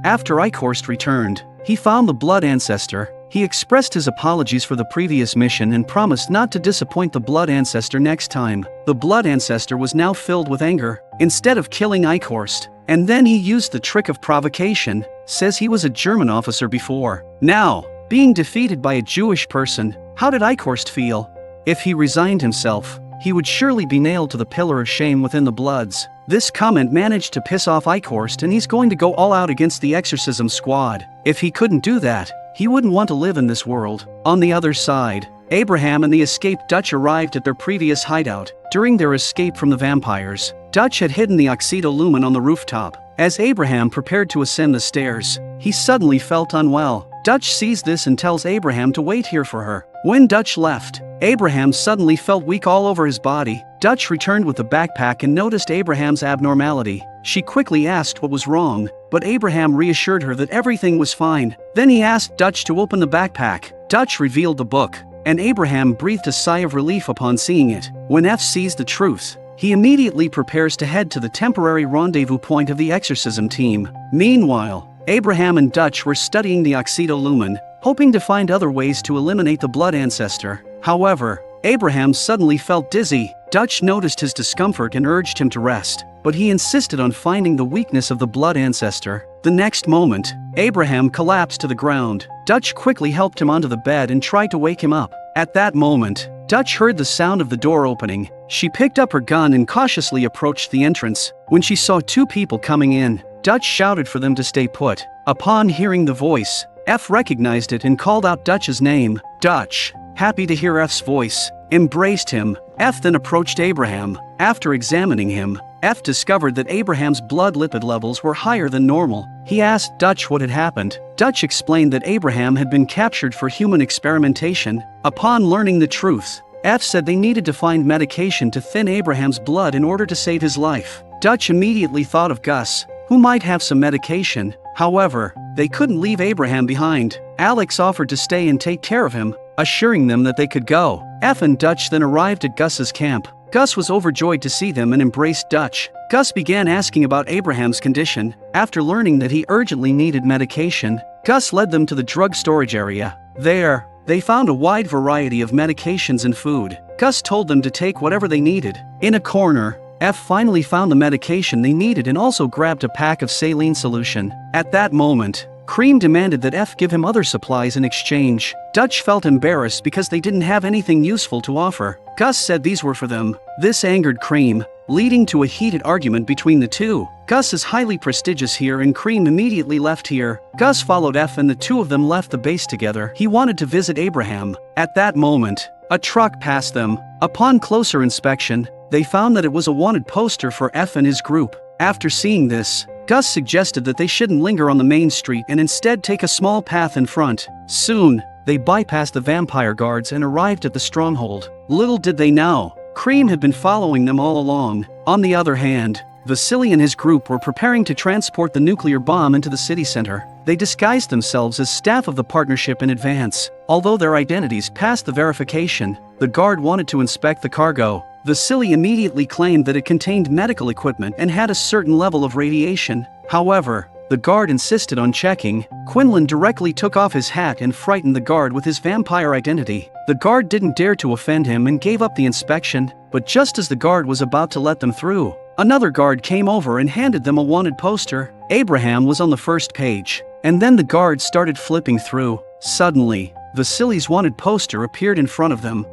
After Eichhorst returned, he found the blood ancestor. He expressed his apologies for the previous mission and promised not to disappoint the blood ancestor next time. The blood ancestor was now filled with anger. Instead of killing Eichhorst, and then he used the trick of provocation, says he was a German officer before. Now, being defeated by a Jewish person, How did Eichhorst feel? If he resigned himself, he would surely be nailed to the pillar of shame within the Bloods. This comment managed to piss off Eichhorst, and he's going to go all out against the exorcism squad. If he couldn't do that, he wouldn't want to live in this world. On the other side, Abraham and the escaped Dutch arrived at their previous hideout. During their escape from the vampires, Dutch had hidden the oxydolumen on the rooftop. As Abraham prepared to ascend the stairs, he suddenly felt unwell. Dutch sees this and tells Abraham to wait here for her. When Dutch left, Abraham suddenly felt weak all over his body. Dutch returned with the backpack and noticed Abraham's abnormality. She quickly asked what was wrong, but Abraham reassured her that everything was fine. Then he asked Dutch to open the backpack. Dutch revealed the book, and Abraham breathed a sigh of relief upon seeing it. When F sees the truth, he immediately prepares to head to the temporary rendezvous point of the exorcism team. Meanwhile, Abraham and Dutch were studying the oxydolumen, hoping to find other ways to eliminate the blood ancestor. However, Abraham suddenly felt dizzy. Dutch noticed his discomfort and urged him to rest, but he insisted on finding the weakness of the blood ancestor. The next moment, Abraham collapsed to the ground. Dutch quickly helped him onto the bed and tried to wake him up. At that moment, Dutch heard the sound of the door opening. She picked up her gun and cautiously approached the entrance. When she saw two people coming in, Dutch shouted for them to stay put. Upon hearing the voice, F recognized it and called out Dutch's name. Dutch, happy to hear F's voice, embraced him. F then approached Abraham. After examining him, F discovered that Abraham's blood lipid levels were higher than normal. He asked Dutch what had happened. Dutch explained that Abraham had been captured for human experimentation. Upon learning the truth, F said they needed to find medication to thin Abraham's blood in order to save his life. Dutch immediately thought of Gus, who might have some medication. However, they couldn't leave Abraham behind. Alex offered to stay and take care of him, assuring them that they could go. F and Dutch then arrived at Gus's camp. Gus was overjoyed to see them and embraced Dutch. Gus began asking about Abraham's condition. After learning that he urgently needed medication, Gus led them to the drug storage area. There, they found a wide variety of medications and food. Gus told them to take whatever they needed. In a corner, F finally found the medication they needed and also grabbed a pack of saline solution. At that moment, Cream demanded that F give him other supplies in exchange. Dutch felt embarrassed because they didn't have anything useful to offer. Gus said these were for them. This angered Cream, leading to a heated argument between the two. Gus is highly prestigious here and Cream immediately left here. Gus followed F and the two of them left the base together. He wanted to visit Abraham. At that moment, a truck passed them. Upon closer inspection, they found that it was a wanted poster for F and his group. After seeing this, Gus suggested that they shouldn't linger on the main street and instead take a small path in front. Soon, they bypassed the vampire guards and arrived at the stronghold. Little did they know, Cream had been following them all along. On the other hand, Vasily and his group were preparing to transport the nuclear bomb into the city center. They disguised themselves as staff of the partnership in advance. Although their identities passed the verification, the guard wanted to inspect the cargo. Vasily immediately claimed that it contained medical equipment and had a certain level of radiation. However, the guard insisted on checking. Quinlan directly took off his hat and frightened the guard with his vampire identity. The guard didn't dare to offend him and gave up the inspection, but just as the guard was about to let them through, another guard came over and handed them a wanted poster. Abraham was on the first page, and then the guard started flipping through. Suddenly, Vasily's wanted poster appeared in front of them.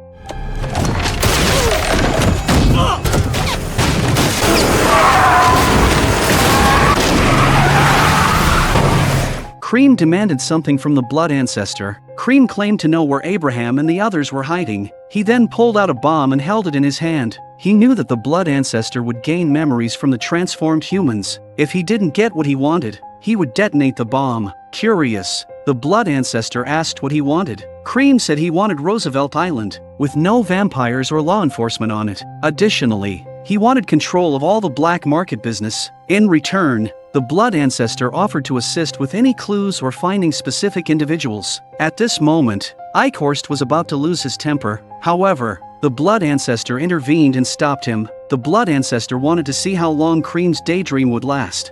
Cream demanded something from the blood ancestor. Cream claimed to know where Abraham and the others were hiding. He then pulled out a bomb and held it in his hand. He knew that the blood ancestor would gain memories from the transformed humans. If he didn't get what he wanted, he would detonate the bomb. Curious, the blood ancestor asked what he wanted. Cream said he wanted Roosevelt Island, with no vampires or law enforcement on it. Additionally, he wanted control of all the black market business. In return, the blood ancestor offered to assist with any clues or finding specific individuals. At this moment, Eichhorst was about to lose his temper. However, the blood ancestor intervened and stopped him. The blood ancestor wanted to see how long Cream's daydream would last.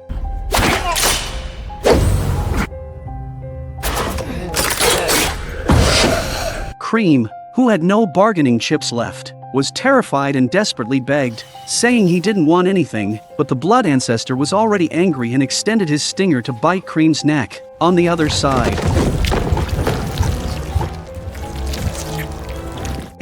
Cream, who had no bargaining chips left, was terrified and desperately begged, saying he didn't want anything, but the blood ancestor was already angry and extended his stinger to bite Cream's neck. On the other side,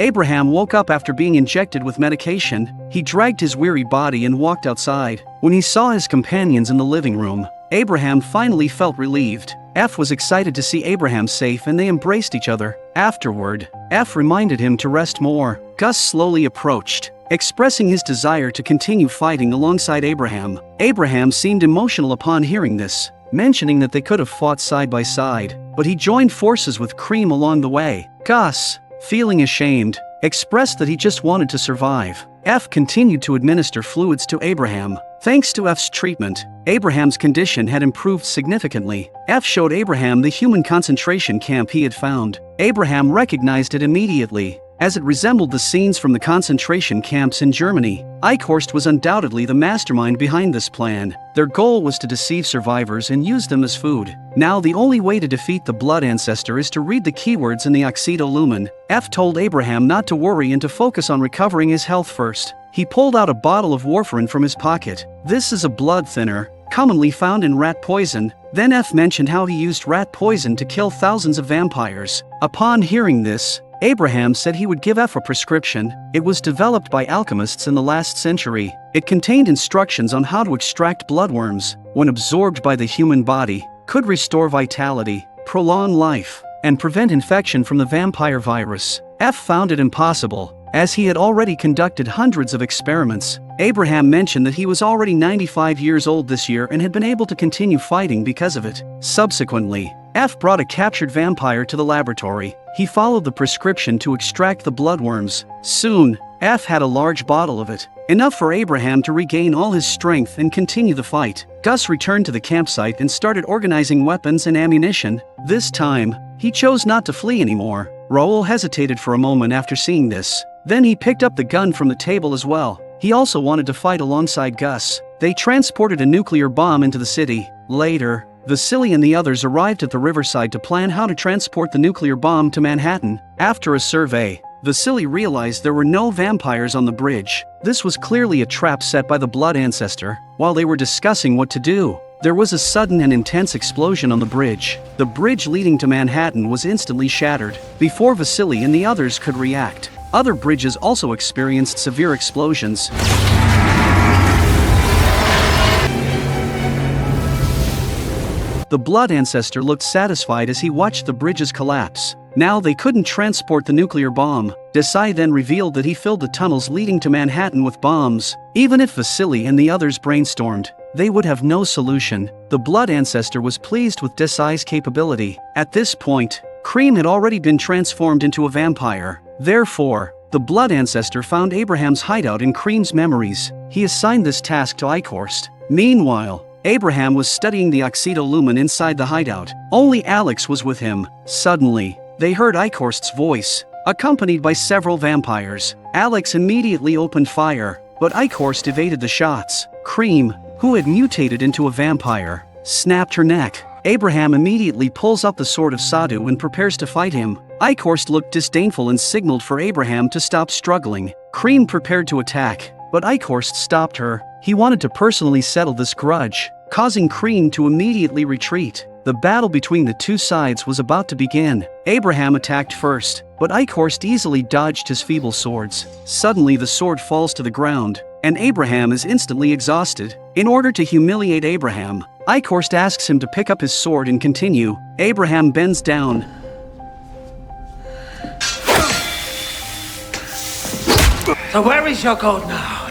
Abraham woke up after being injected with medication. He dragged his weary body and walked outside. When he saw his companions in the living room, Abraham finally felt relieved. F was excited to see Abraham safe and they embraced each other. Afterward, F reminded him to rest more. Gus slowly approached, expressing his desire to continue fighting alongside Abraham. Abraham seemed emotional upon hearing this, mentioning that they could have fought side by side, but he joined forces with Cream along the way. Gus, feeling ashamed, expressed that he just wanted to survive. F continued to administer fluids to Abraham. Thanks to F's treatment, Abraham's condition had improved significantly. F showed Abraham the human concentration camp he had found. Abraham recognized it immediately, as it resembled the scenes from the concentration camps in Germany. Eichhorst was undoubtedly the mastermind behind this plan. Their goal was to deceive survivors and use them as food. Now the only way to defeat the blood ancestor is to read the keywords in the oxidolumen. F told Abraham not to worry and to focus on recovering his health first. He pulled out a bottle of warfarin from his pocket. This is a blood thinner, commonly found in rat poison. Then F mentioned how he used rat poison to kill thousands of vampires. Upon hearing this, Abraham said he would give F a prescription. It was developed by alchemists in the last century. It contained instructions on how to extract bloodworms, when absorbed by the human body, could restore vitality, prolong life, and prevent infection from the vampire virus. F found it impossible, as he had already conducted hundreds of experiments. Abraham mentioned that he was already 95 years old this year and had been able to continue fighting because of it. Subsequently, F brought a captured vampire to the laboratory. He followed the prescription to extract the bloodworms. Soon, F had a large bottle of it, enough for Abraham to regain all his strength and continue the fight. Gus returned to the campsite and started organizing weapons and ammunition. This time, he chose not to flee anymore. Raoul hesitated for a moment after seeing this. Then he picked up the gun from the table as well. He also wanted to fight alongside Gus. They transported a nuclear bomb into the city. Later, Vasily and the others arrived at the riverside to plan how to transport the nuclear bomb to Manhattan. After a survey, Vasily realized there were no vampires on the bridge. This was clearly a trap set by the blood ancestor. While they were discussing what to do, there was a sudden and intense explosion on the bridge. The bridge leading to Manhattan was instantly shattered. Before Vasily and the others could react, other bridges also experienced severe explosions. The blood ancestor looked satisfied as he watched the bridges collapse. Now they couldn't transport the nuclear bomb. Desai then revealed that he filled the tunnels leading to Manhattan with bombs. Even if Vasily and the others brainstormed, they would have no solution. The blood ancestor was pleased with Desai's capability. At this point, Cream had already been transformed into a vampire. Therefore, the blood ancestor found Abraham's hideout in Cream's memories. He assigned this task to Eichhorst. Meanwhile, Abraham was studying the oxidolumen inside the hideout. Only Alex was with him. Suddenly, they heard Eichhorst's voice, accompanied by several vampires. Alex immediately opened fire, but Eichhorst evaded the shots. Cream, who had mutated into a vampire, snapped her neck. Abraham immediately pulls up the sword of Sadhu and prepares to fight him. Eichhorst looked disdainful and signaled for Abraham to stop struggling. Cream prepared to attack, but Eichhorst stopped her. He wanted to personally settle this grudge, causing Cream to immediately retreat. The battle between the two sides was about to begin. Abraham attacked first, but Eichhorst easily dodged his feeble swords. Suddenly the sword falls to the ground, and Abraham is instantly exhausted. In order to humiliate Abraham, Eichhorst asks him to pick up his sword and continue. Abraham bends down.
So where is your god now?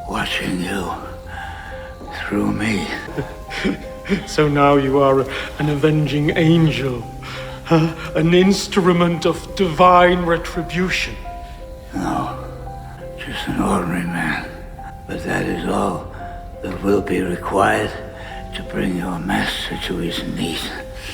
Watching you. Through me.
So now you are an avenging angel, huh? An instrument of divine retribution.
No, just an ordinary man. But that is all that will be required to bring your master to his knees.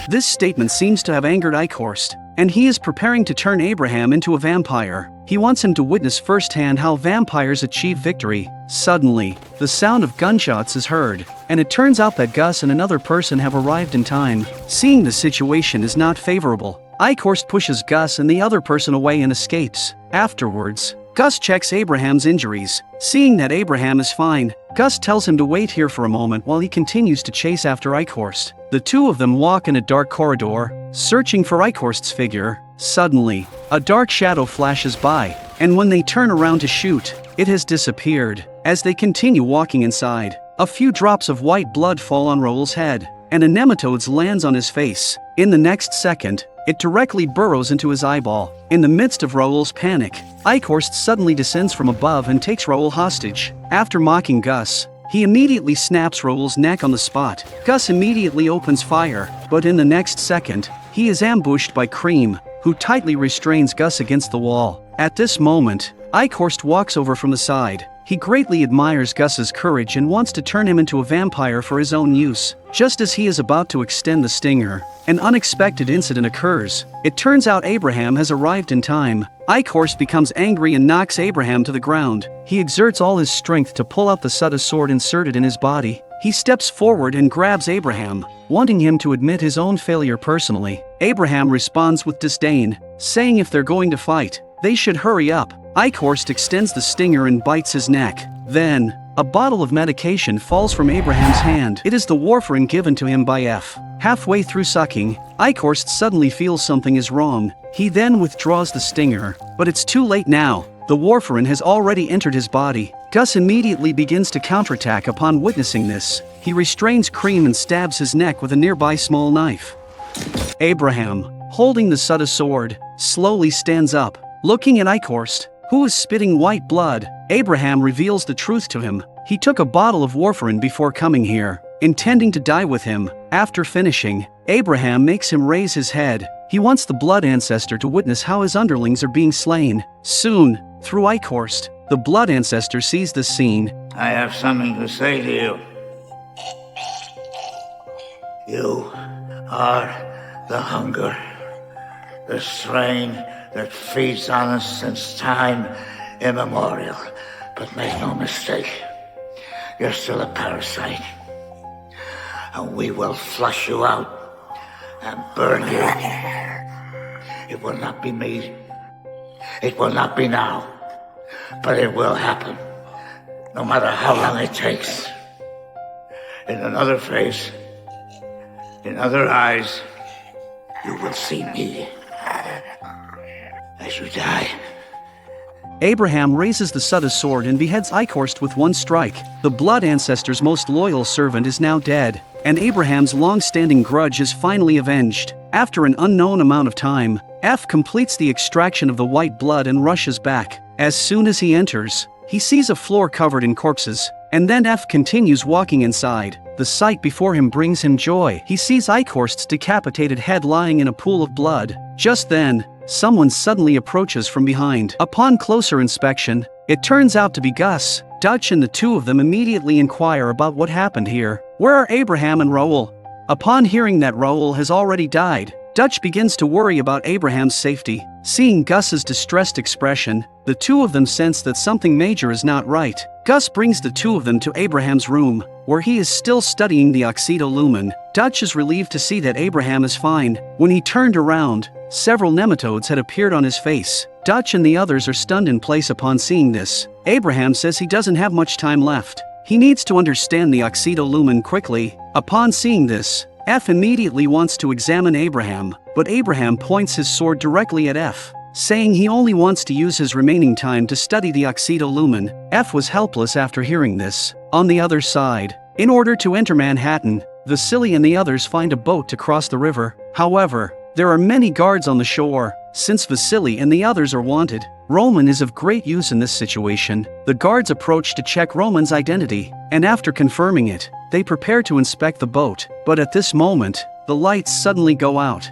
This statement seems to have angered Eichhorst, and he is preparing to turn Abraham into a vampire. He wants him to witness firsthand how vampires achieve victory. Suddenly, the sound of gunshots is heard, and it turns out that Gus and another person have arrived in time. Seeing the situation is not favorable, Eichhorst pushes Gus and the other person away and escapes. Afterwards, Gus checks Abraham's injuries. Seeing that Abraham is fine, Gus tells him to wait here for a moment while he continues to chase after Eichhorst. The two of them walk in a dark corridor, searching for Eichhorst's figure. Suddenly, a dark shadow flashes by, and when they turn around to shoot, it has disappeared. As they continue walking inside, a few drops of white blood fall on Raoul's head, and a nematode lands on his face. In the next second, it directly burrows into his eyeball. In the midst of Raoul's panic, Eichhorst suddenly descends from above and takes Raoul hostage. After mocking Gus, he immediately snaps Raoul's neck on the spot. Gus immediately opens fire, but in the next second, he is ambushed by Cream, who tightly restrains Gus against the wall. At this moment, Eichhorst walks over from the side. He greatly admires Gus's courage and wants to turn him into a vampire for his own use. Just as he is about to extend the stinger, an unexpected incident occurs. It turns out Abraham has arrived in time. Eichhorst becomes angry and knocks Abraham to the ground. He exerts all his strength to pull out the Sutta sword inserted in his body. He steps forward and grabs Abraham, wanting him to admit his own failure personally. Abraham responds with disdain, saying if they're going to fight, they should hurry up. Eichhorst extends the stinger and bites his neck. Then, a bottle of medication falls from Abraham's hand. It is the warfarin given to him by F. Halfway through sucking, Eichhorst suddenly feels something is wrong. He then withdraws the stinger, but it's too late now. The warfarin has already entered his body. Gus immediately begins to counterattack upon witnessing this. He restrains Cream and stabs his neck with a nearby small knife. Abraham, holding the Sutta sword, slowly stands up. Looking at Eichhorst, who is spitting white blood, Abraham reveals the truth to him. He took a bottle of warfarin before coming here, intending to die with him. After finishing, Abraham makes him raise his head. He wants the blood ancestor to witness how his underlings are being slain. Soon, through Eichhorst, the blood ancestor sees this scene.
I have something to say to you. You are the hunger, the strain that feeds on us since time immemorial. But make no mistake, you're still a parasite. And we will flush you out and burn you. It will not be me. It will not be now. But it will happen, no matter how long it takes. In another face, in other eyes, you will see me as you die.
Abraham raises the Sutta sword and beheads Eichhorst with one strike. The blood ancestor's most loyal servant is now dead, and Abraham's long-standing grudge is finally avenged. After an unknown amount of time, F completes the extraction of the white blood and rushes back. As soon as he enters, he sees a floor covered in corpses, and then F continues walking inside. The sight before him brings him joy. He sees Eichhorst's decapitated head lying in a pool of blood. Just then, someone suddenly approaches from behind. Upon closer inspection, it turns out to be Gus. Dutch and the two of them immediately inquire about what happened here. Where are Abraham and Raoul? Upon hearing that Raoul has already died, Dutch begins to worry about Abraham's safety. Seeing Gus's distressed expression, the two of them sense that something major is not right. Gus brings the two of them to Abraham's room, where he is still studying the oxydolumen. Dutch is relieved to see that Abraham is fine. When he turned around, several nematodes had appeared on his face. Dutch and the others are stunned in place upon seeing this. Abraham says he doesn't have much time left. He needs to understand the oxydolumen quickly. Upon seeing this, F immediately wants to examine Abraham, but Abraham points his sword directly at F, saying he only wants to use his remaining time to study the oxydolumen. F was helpless after hearing this. On the other side, in order to enter Manhattan, Vasily and the others find a boat to cross the river. However, there are many guards on the shore. Since Vasily and the others are wanted, Roman is of great use in this situation. The guards approach to check Roman's identity, and after confirming it, they prepare to inspect the boat. But at this moment, the lights suddenly go out.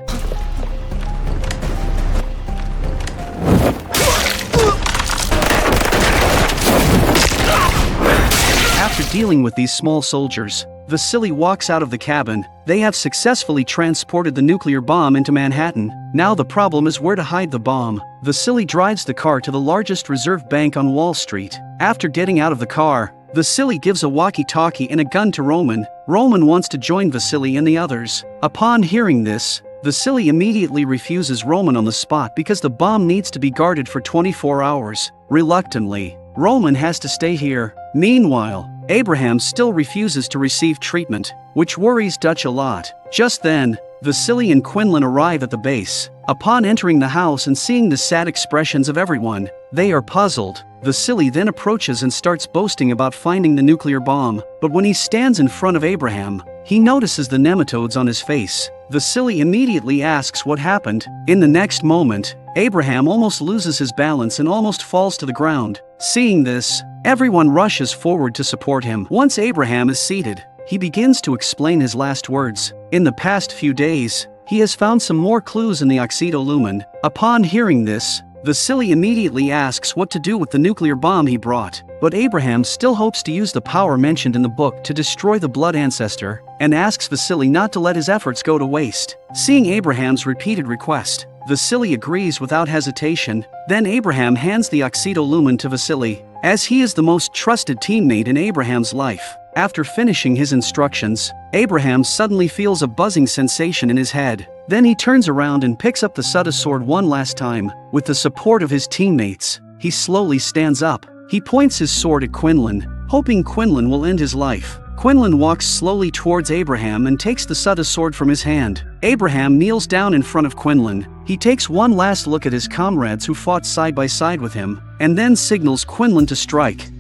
After dealing with these small soldiers, Vasily walks out of the cabin. They have successfully transported the nuclear bomb into Manhattan. Now the problem is where to hide the bomb. Vasily drives the car to the largest reserve bank on Wall Street. After getting out of the car, Vasily gives a walkie-talkie and a gun to Roman. Roman wants to join Vasily and the others. Upon hearing this, Vasily immediately refuses Roman on the spot because the bomb needs to be guarded for 24 hours. Reluctantly, Roman has to stay here. Meanwhile, Abraham still refuses to receive treatment, which worries Dutch a lot. Just then, Vasily and Quinlan arrive at the base. Upon entering the house and seeing the sad expressions of everyone, they are puzzled. Vasily then approaches and starts boasting about finding the nuclear bomb, but when he stands in front of Abraham, he notices the nematodes on his face. Vasily immediately asks what happened. In the next moment, Abraham almost loses his balance and almost falls to the ground. Seeing this, everyone rushes forward to support him. Once Abraham is seated, he begins to explain his last words. In the past few days, he has found some more clues in the oxidolumen. Upon hearing this, Vasily immediately asks what to do with the nuclear bomb he brought, but Abraham still hopes to use the power mentioned in the book to destroy the blood ancestor, and asks Vasily not to let his efforts go to waste. Seeing Abraham's repeated request, Vasily agrees without hesitation. Then Abraham hands the oxidolumen to Vasily, as he is the most trusted teammate in Abraham's life. After finishing his instructions, Abraham suddenly feels a buzzing sensation in his head. Then he turns around and picks up the Sutta sword one last time. With the support of his teammates, he slowly stands up. He points his sword at Quinlan, hoping Quinlan will end his life. Quinlan walks slowly towards Abraham and takes the Sutta sword from his hand. Abraham kneels down in front of Quinlan. He takes one last look at his comrades who fought side by side with him, and then signals Quinlan to strike.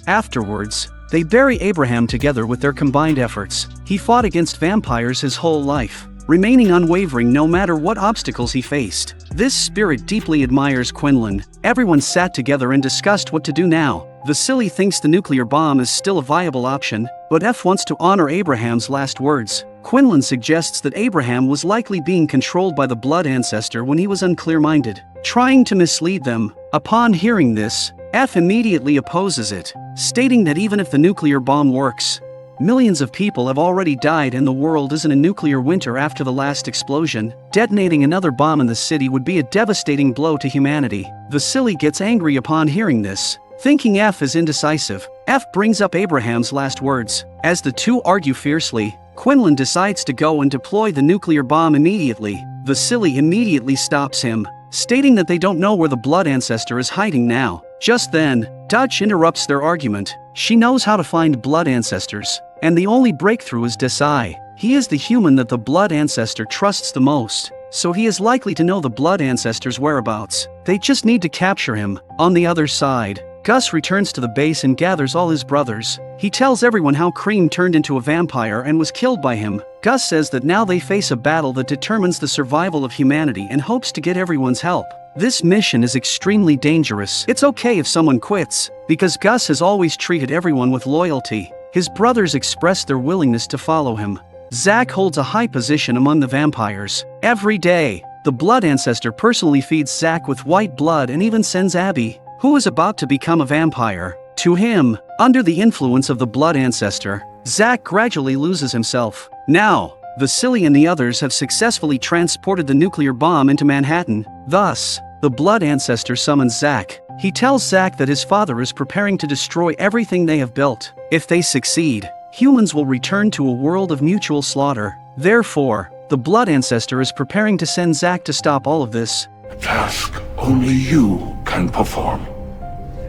Afterwards, they bury Abraham together with their combined efforts. He fought against vampires his whole life, remaining unwavering no matter what obstacles he faced. This spirit deeply admires Quinlan. Everyone sat together and discussed what to do now. Vasily thinks the nuclear bomb is still a viable option, but F wants to honor Abraham's last words. Quinlan suggests that Abraham was likely being controlled by the blood ancestor when he was unclear-minded, trying to mislead them. Upon hearing this, F immediately opposes it, stating that even if the nuclear bomb works, millions of people have already died and the world is in a nuclear winter after the last explosion. Detonating another bomb in the city would be a devastating blow to humanity. Vasily gets angry upon hearing this, thinking F is indecisive. F brings up Abraham's last words. As the two argue fiercely, Quinlan decides to go and deploy the nuclear bomb immediately. Vasily immediately stops him, stating that they don't know where the blood ancestor is hiding now. Just then, Dutch interrupts their argument. She knows how to find blood ancestors, and the only breakthrough is Desai. He is the human that the blood ancestor trusts the most, so he is likely to know the blood ancestor's whereabouts. They just need to capture him. On the other side, Gus returns to the base and gathers all his brothers. He tells everyone how Cream turned into a vampire and was killed by him. Gus says that now they face a battle that determines the survival of humanity and hopes to get everyone's help. This mission is extremely dangerous. It's okay if someone quits, because Gus has always treated everyone with loyalty. His brothers express their willingness to follow him. Zack holds a high position among the vampires. Every day, the blood ancestor personally feeds Zack with white blood and even sends Abby, who is about to become a vampire, to him. Under the influence of the blood ancestor, Zack gradually loses himself. Now, Vasily and the others have successfully transported the nuclear bomb into Manhattan. Thus, the blood ancestor summons Zack. He tells Zack that his father is preparing to destroy everything they have built. If they succeed, humans will return to a world of mutual slaughter. Therefore, the blood ancestor is preparing to send Zack to stop all of this.
A task only you can perform.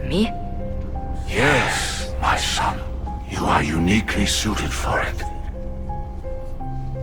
Me?
Yes, my son. You are uniquely suited for it.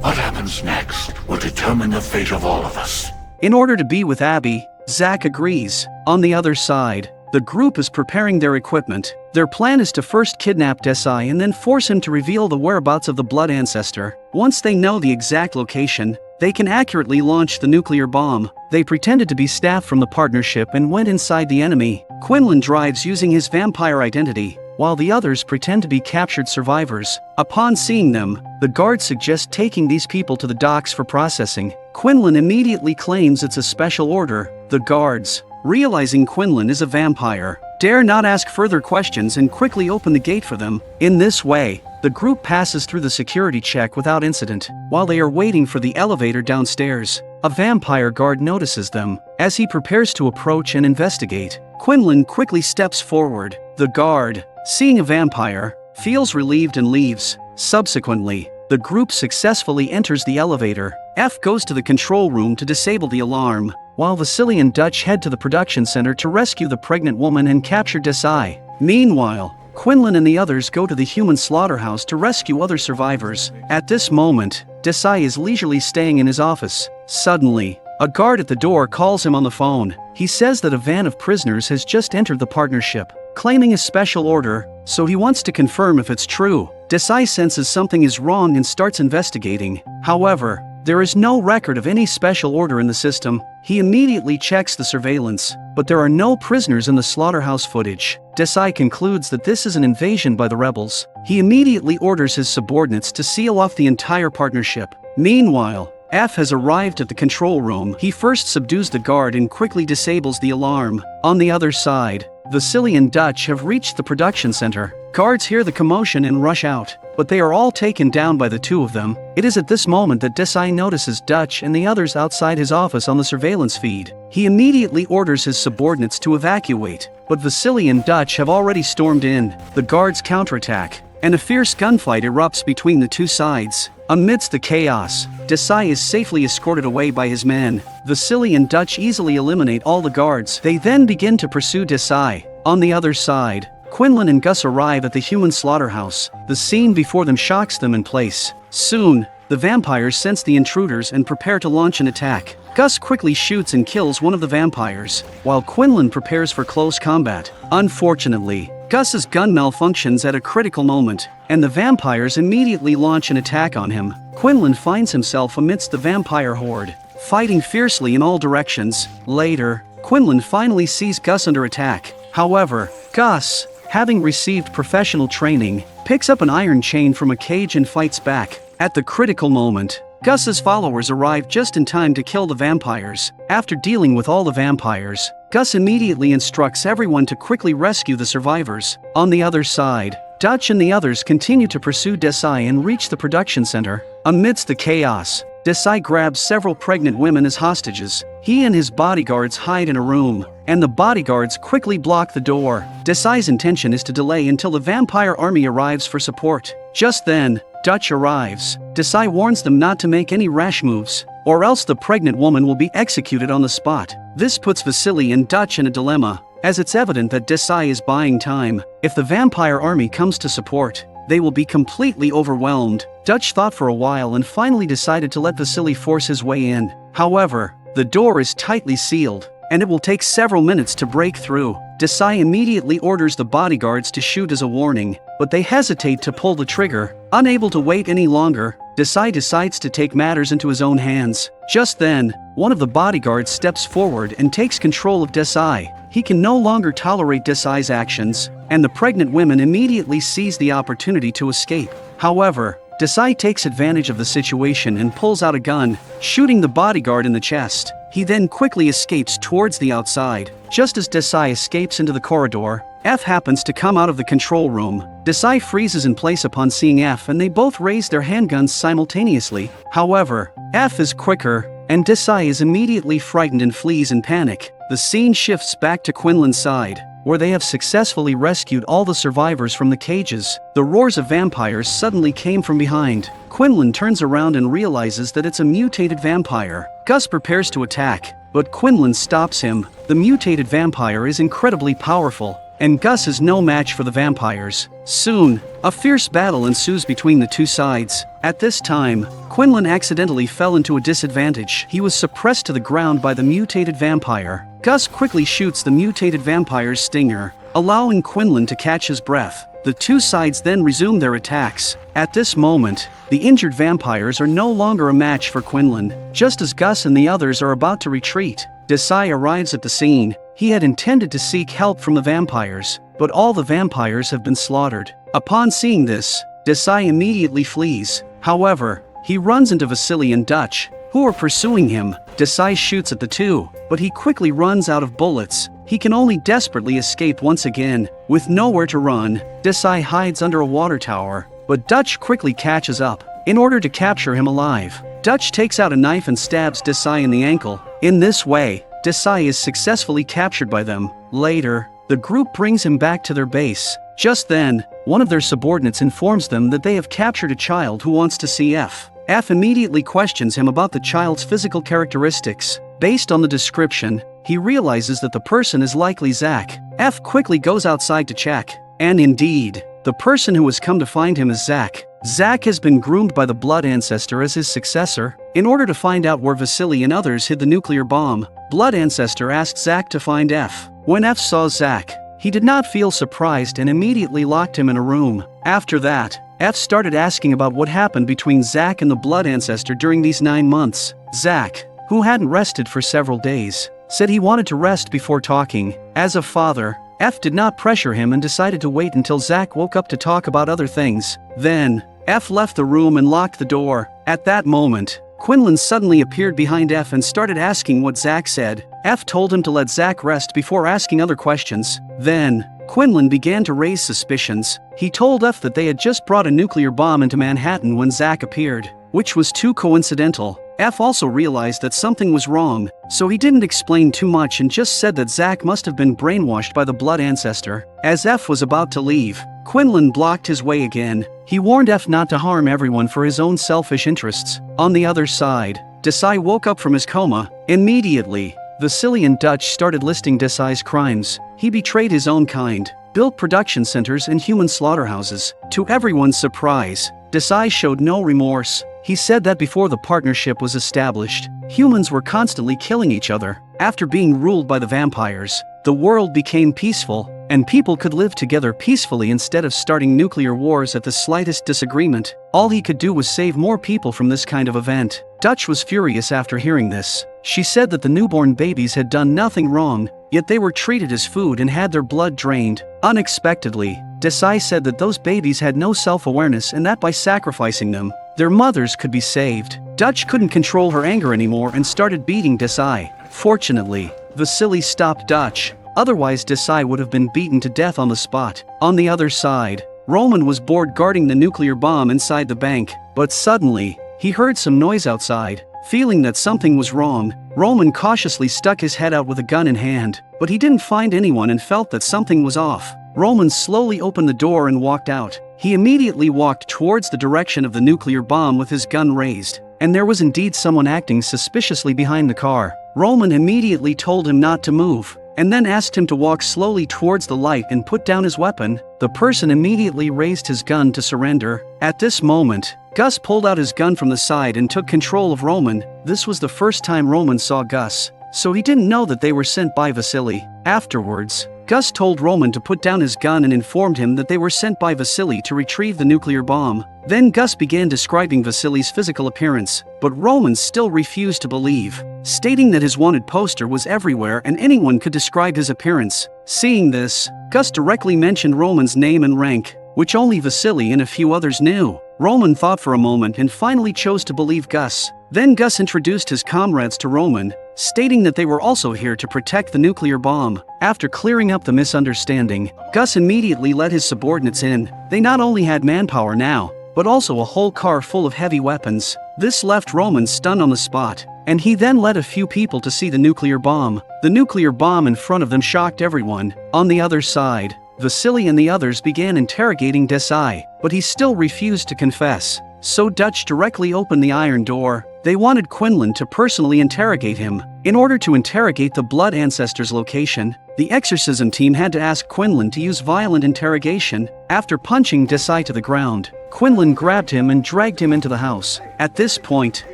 What happens next will determine the fate of all of us.
In order to be with Abby, Zack agrees. On the other side, the group is preparing their equipment. Their plan is to first kidnap Desai and then force him to reveal the whereabouts of the blood ancestor. Once they know the exact location, they can accurately launch the nuclear bomb. They pretended to be staff from the partnership and went inside the enemy. Quinlan drives using his vampire identity, while the others pretend to be captured survivors. Upon seeing them, the guards suggest taking these people to the docks for processing. Quinlan immediately claims it's a special order. The guards, realizing Quinlan is a vampire, dare not ask further questions and quickly open the gate for them. In this way, the group passes through the security check without incident. While they are waiting for the elevator downstairs, a vampire guard notices them. As he prepares to approach and investigate, Quinlan quickly steps forward. The guard, seeing a vampire, feels relieved and leaves. Subsequently, the group successfully enters the elevator. F goes to the control room to disable the alarm. while Vasily and Dutch head to the production center to rescue the pregnant woman and capture Desai. Meanwhile, Quinlan and the others go to the human slaughterhouse to rescue other survivors. At this moment, Desai is leisurely staying in his office. Suddenly, a guard at the door calls him on the phone. He says that a van of prisoners has just entered the partnership, claiming a special order, so he wants to confirm if it's true. Desai senses something is wrong and starts investigating. However, there is no record of any special order in the system. He immediately checks the surveillance, but there are no prisoners in the slaughterhouse footage. Desai concludes that this is an invasion by the rebels. He immediately orders his subordinates to seal off the entire partnership. Meanwhile, F has arrived at the control room. He first subdues the guard and quickly disables the alarm. On the other side, Vasily and Dutch have reached the production center. Guards hear the commotion and rush out, but they are all taken down by the two of them. It is at this moment that Desai notices Dutch and the others outside his office on the surveillance feed. He immediately orders his subordinates to evacuate, but Vasily and Dutch have already stormed in. The guards counterattack, and a fierce gunfight erupts between the two sides. Amidst the chaos, Desai is safely escorted away by his men. Vasily and Dutch easily eliminate all the guards. They then begin to pursue Desai. On the other side, Quinlan and Gus arrive at the human slaughterhouse. The scene before them shocks them in place. Soon, the vampires sense the intruders and prepare to launch an attack. Gus quickly shoots and kills one of the vampires, while Quinlan prepares for close combat. Unfortunately, Gus's gun malfunctions at a critical moment, and the vampires immediately launch an attack on him. Quinlan finds himself amidst the vampire horde, fighting fiercely in all directions. Later, Quinlan finally sees Gus under attack. However, Gus, having received professional training, picks up an iron chain from a cage and fights back. At the critical moment, Gus's followers arrive just in time to kill the vampires. After dealing with all the vampires, Gus immediately instructs everyone to quickly rescue the survivors. On the other side, Dutch and the others continue to pursue Desai and reach the production center. Amidst the chaos, Desai grabs several pregnant women as hostages. He and his bodyguards hide in a room, and the bodyguards quickly block the door. Desai's intention is to delay until the vampire army arrives for support. Just then, Dutch arrives. Desai warns them not to make any rash moves, or else the pregnant woman will be executed on the spot. This puts Vasily and Dutch in a dilemma, as it's evident that Desai is buying time. If the vampire army comes to support, they will be completely overwhelmed. Dutch thought for a while and finally decided to let Vasily force his way in. However, the door is tightly sealed, and it will take several minutes to break through. Desai immediately orders the bodyguards to shoot as a warning, but they hesitate to pull the trigger. Unable to wait any longer, Desai decides to take matters into his own hands. Just then, one of the bodyguards steps forward and takes control of Desai. He can no longer tolerate Desai's actions, and the pregnant women immediately seize the opportunity to escape. However, Desai takes advantage of the situation and pulls out a gun, shooting the bodyguard in the chest. He then quickly escapes towards the outside. Just as Desai escapes into the corridor, F happens to come out of the control room. Desai freezes in place upon seeing F and they both raise their handguns simultaneously. However, F is quicker, and Desai is immediately frightened and flees in panic. The scene shifts back to Quinlan's side, where they have successfully rescued all the survivors from the cages. The roars of vampires suddenly came from behind. Quinlan turns around and realizes that it's a mutated vampire. Gus prepares to attack, but Quinlan stops him. The mutated vampire is incredibly powerful, and Gus is no match for the vampires. Soon, a fierce battle ensues between the two sides. At this time, Quinlan accidentally fell into a disadvantage. He was suppressed to the ground by the mutated vampire. Gus quickly shoots the mutated vampire's stinger, allowing Quinlan to catch his breath. The two sides then resume their attacks. At this moment, the injured vampires are no longer a match for Quinlan. Just as Gus and the others are about to retreat, Desai arrives at the scene. He had intended to seek help from the vampires, but all the vampires have been slaughtered. Upon seeing this, Desai immediately flees. However, he runs into Vasily and Dutch, who are pursuing him. Desai shoots at the two, but he quickly runs out of bullets. He can only desperately escape once again. With nowhere to run, Desai hides under a water tower, but Dutch quickly catches up. In order to capture him alive, Dutch takes out a knife and stabs Desai in the ankle. In this way, Desai is successfully captured by them. Later, the group brings him back to their base. Just then, one of their subordinates informs them that they have captured a child who wants to see F. F immediately questions him about the child's physical characteristics. Based on the description, he realizes that the person is likely Zack. F quickly goes outside to check. And indeed, the person who has come to find him is Zack. Zack has been groomed by the blood ancestor as his successor, in order to find out where Vasily and others hid the nuclear bomb. Blood ancestor asked Zack to find F. When F saw Zack, he did not feel surprised and immediately locked him in a room. After that, F started asking about what happened between Zack and the blood ancestor during these 9 months. Zack, who hadn't rested for several days, said he wanted to rest before talking. As a father, F did not pressure him and decided to wait until Zack woke up to talk about other things. Then, F left the room and locked the door. At that moment, Quinlan suddenly appeared behind F and started asking what Zack said. F told him to let Zack rest before asking other questions. Then, Quinlan began to raise suspicions. He told F that they had just brought a nuclear bomb into Manhattan when Zack appeared, which was too coincidental. F also realized that something was wrong, so he didn't explain too much and just said that Zack must have been brainwashed by the blood ancestor. As F was about to leave, Quinlan blocked his way again. He warned F not to harm everyone for his own selfish interests. On the other side, Desai woke up from his coma. Immediately, Vasily and Dutch started listing Desai's crimes. He betrayed his own kind, built production centers and human slaughterhouses. To everyone's surprise, Desai showed no remorse. He said that before the partnership was established, humans were constantly killing each other. After being ruled by the vampires, the world became peaceful, and people could live together peacefully instead of starting nuclear wars at the slightest disagreement. All he could do was save more people from this kind of event. Dutch was furious after hearing this. She said that the newborn babies had done nothing wrong, yet they were treated as food and had their blood drained. Unexpectedly, Desai said that those babies had no self-awareness and that by sacrificing them, their mothers could be saved. Dutch couldn't control her anger anymore and started beating Desai. Fortunately, Vasily stopped Dutch. Otherwise Desai would have been beaten to death on the spot. On the other side, Roman was bored guarding the nuclear bomb inside the bank, but suddenly, he heard some noise outside. Feeling that something was wrong, Roman cautiously stuck his head out with a gun in hand, but he didn't find anyone and felt that something was off. Roman slowly opened the door and walked out. He immediately walked towards the direction of the nuclear bomb with his gun raised, and there was indeed someone acting suspiciously behind the car. Roman immediately told him not to move, and then asked him to walk slowly towards the light and put down his weapon. The person immediately raised his gun to surrender. At this moment, Gus pulled out his gun from the side and took control of Roman. This was the first time Roman saw Gus, so he didn't know that they were sent by Vasily. Afterwards, Gus told Roman to put down his gun and informed him that they were sent by Vasily to retrieve the nuclear bomb. Then Gus began describing Vasily's physical appearance, but Roman still refused to believe, stating that his wanted poster was everywhere and anyone could describe his appearance. Seeing this, Gus directly mentioned Roman's name and rank, which only Vasily and a few others knew. Roman thought for a moment and finally chose to believe Gus. Then Gus introduced his comrades to Roman, stating that they were also here to protect the nuclear bomb. After clearing up the misunderstanding, Gus immediately let his subordinates in. They not only had manpower now, but also a whole car full of heavy weapons. This left Roman stunned on the spot, and he then led a few people to see the nuclear bomb. The nuclear bomb in front of them shocked everyone. On the other side, Vasily and the others began interrogating Desai, but he still refused to confess. So Dutch directly opened the iron door. They wanted Quinlan to personally interrogate him. In order to interrogate the blood ancestor's location, the exorcism team had to ask Quinlan to use violent interrogation. After punching Desai to the ground, Quinlan grabbed him and dragged him into the house. At this point,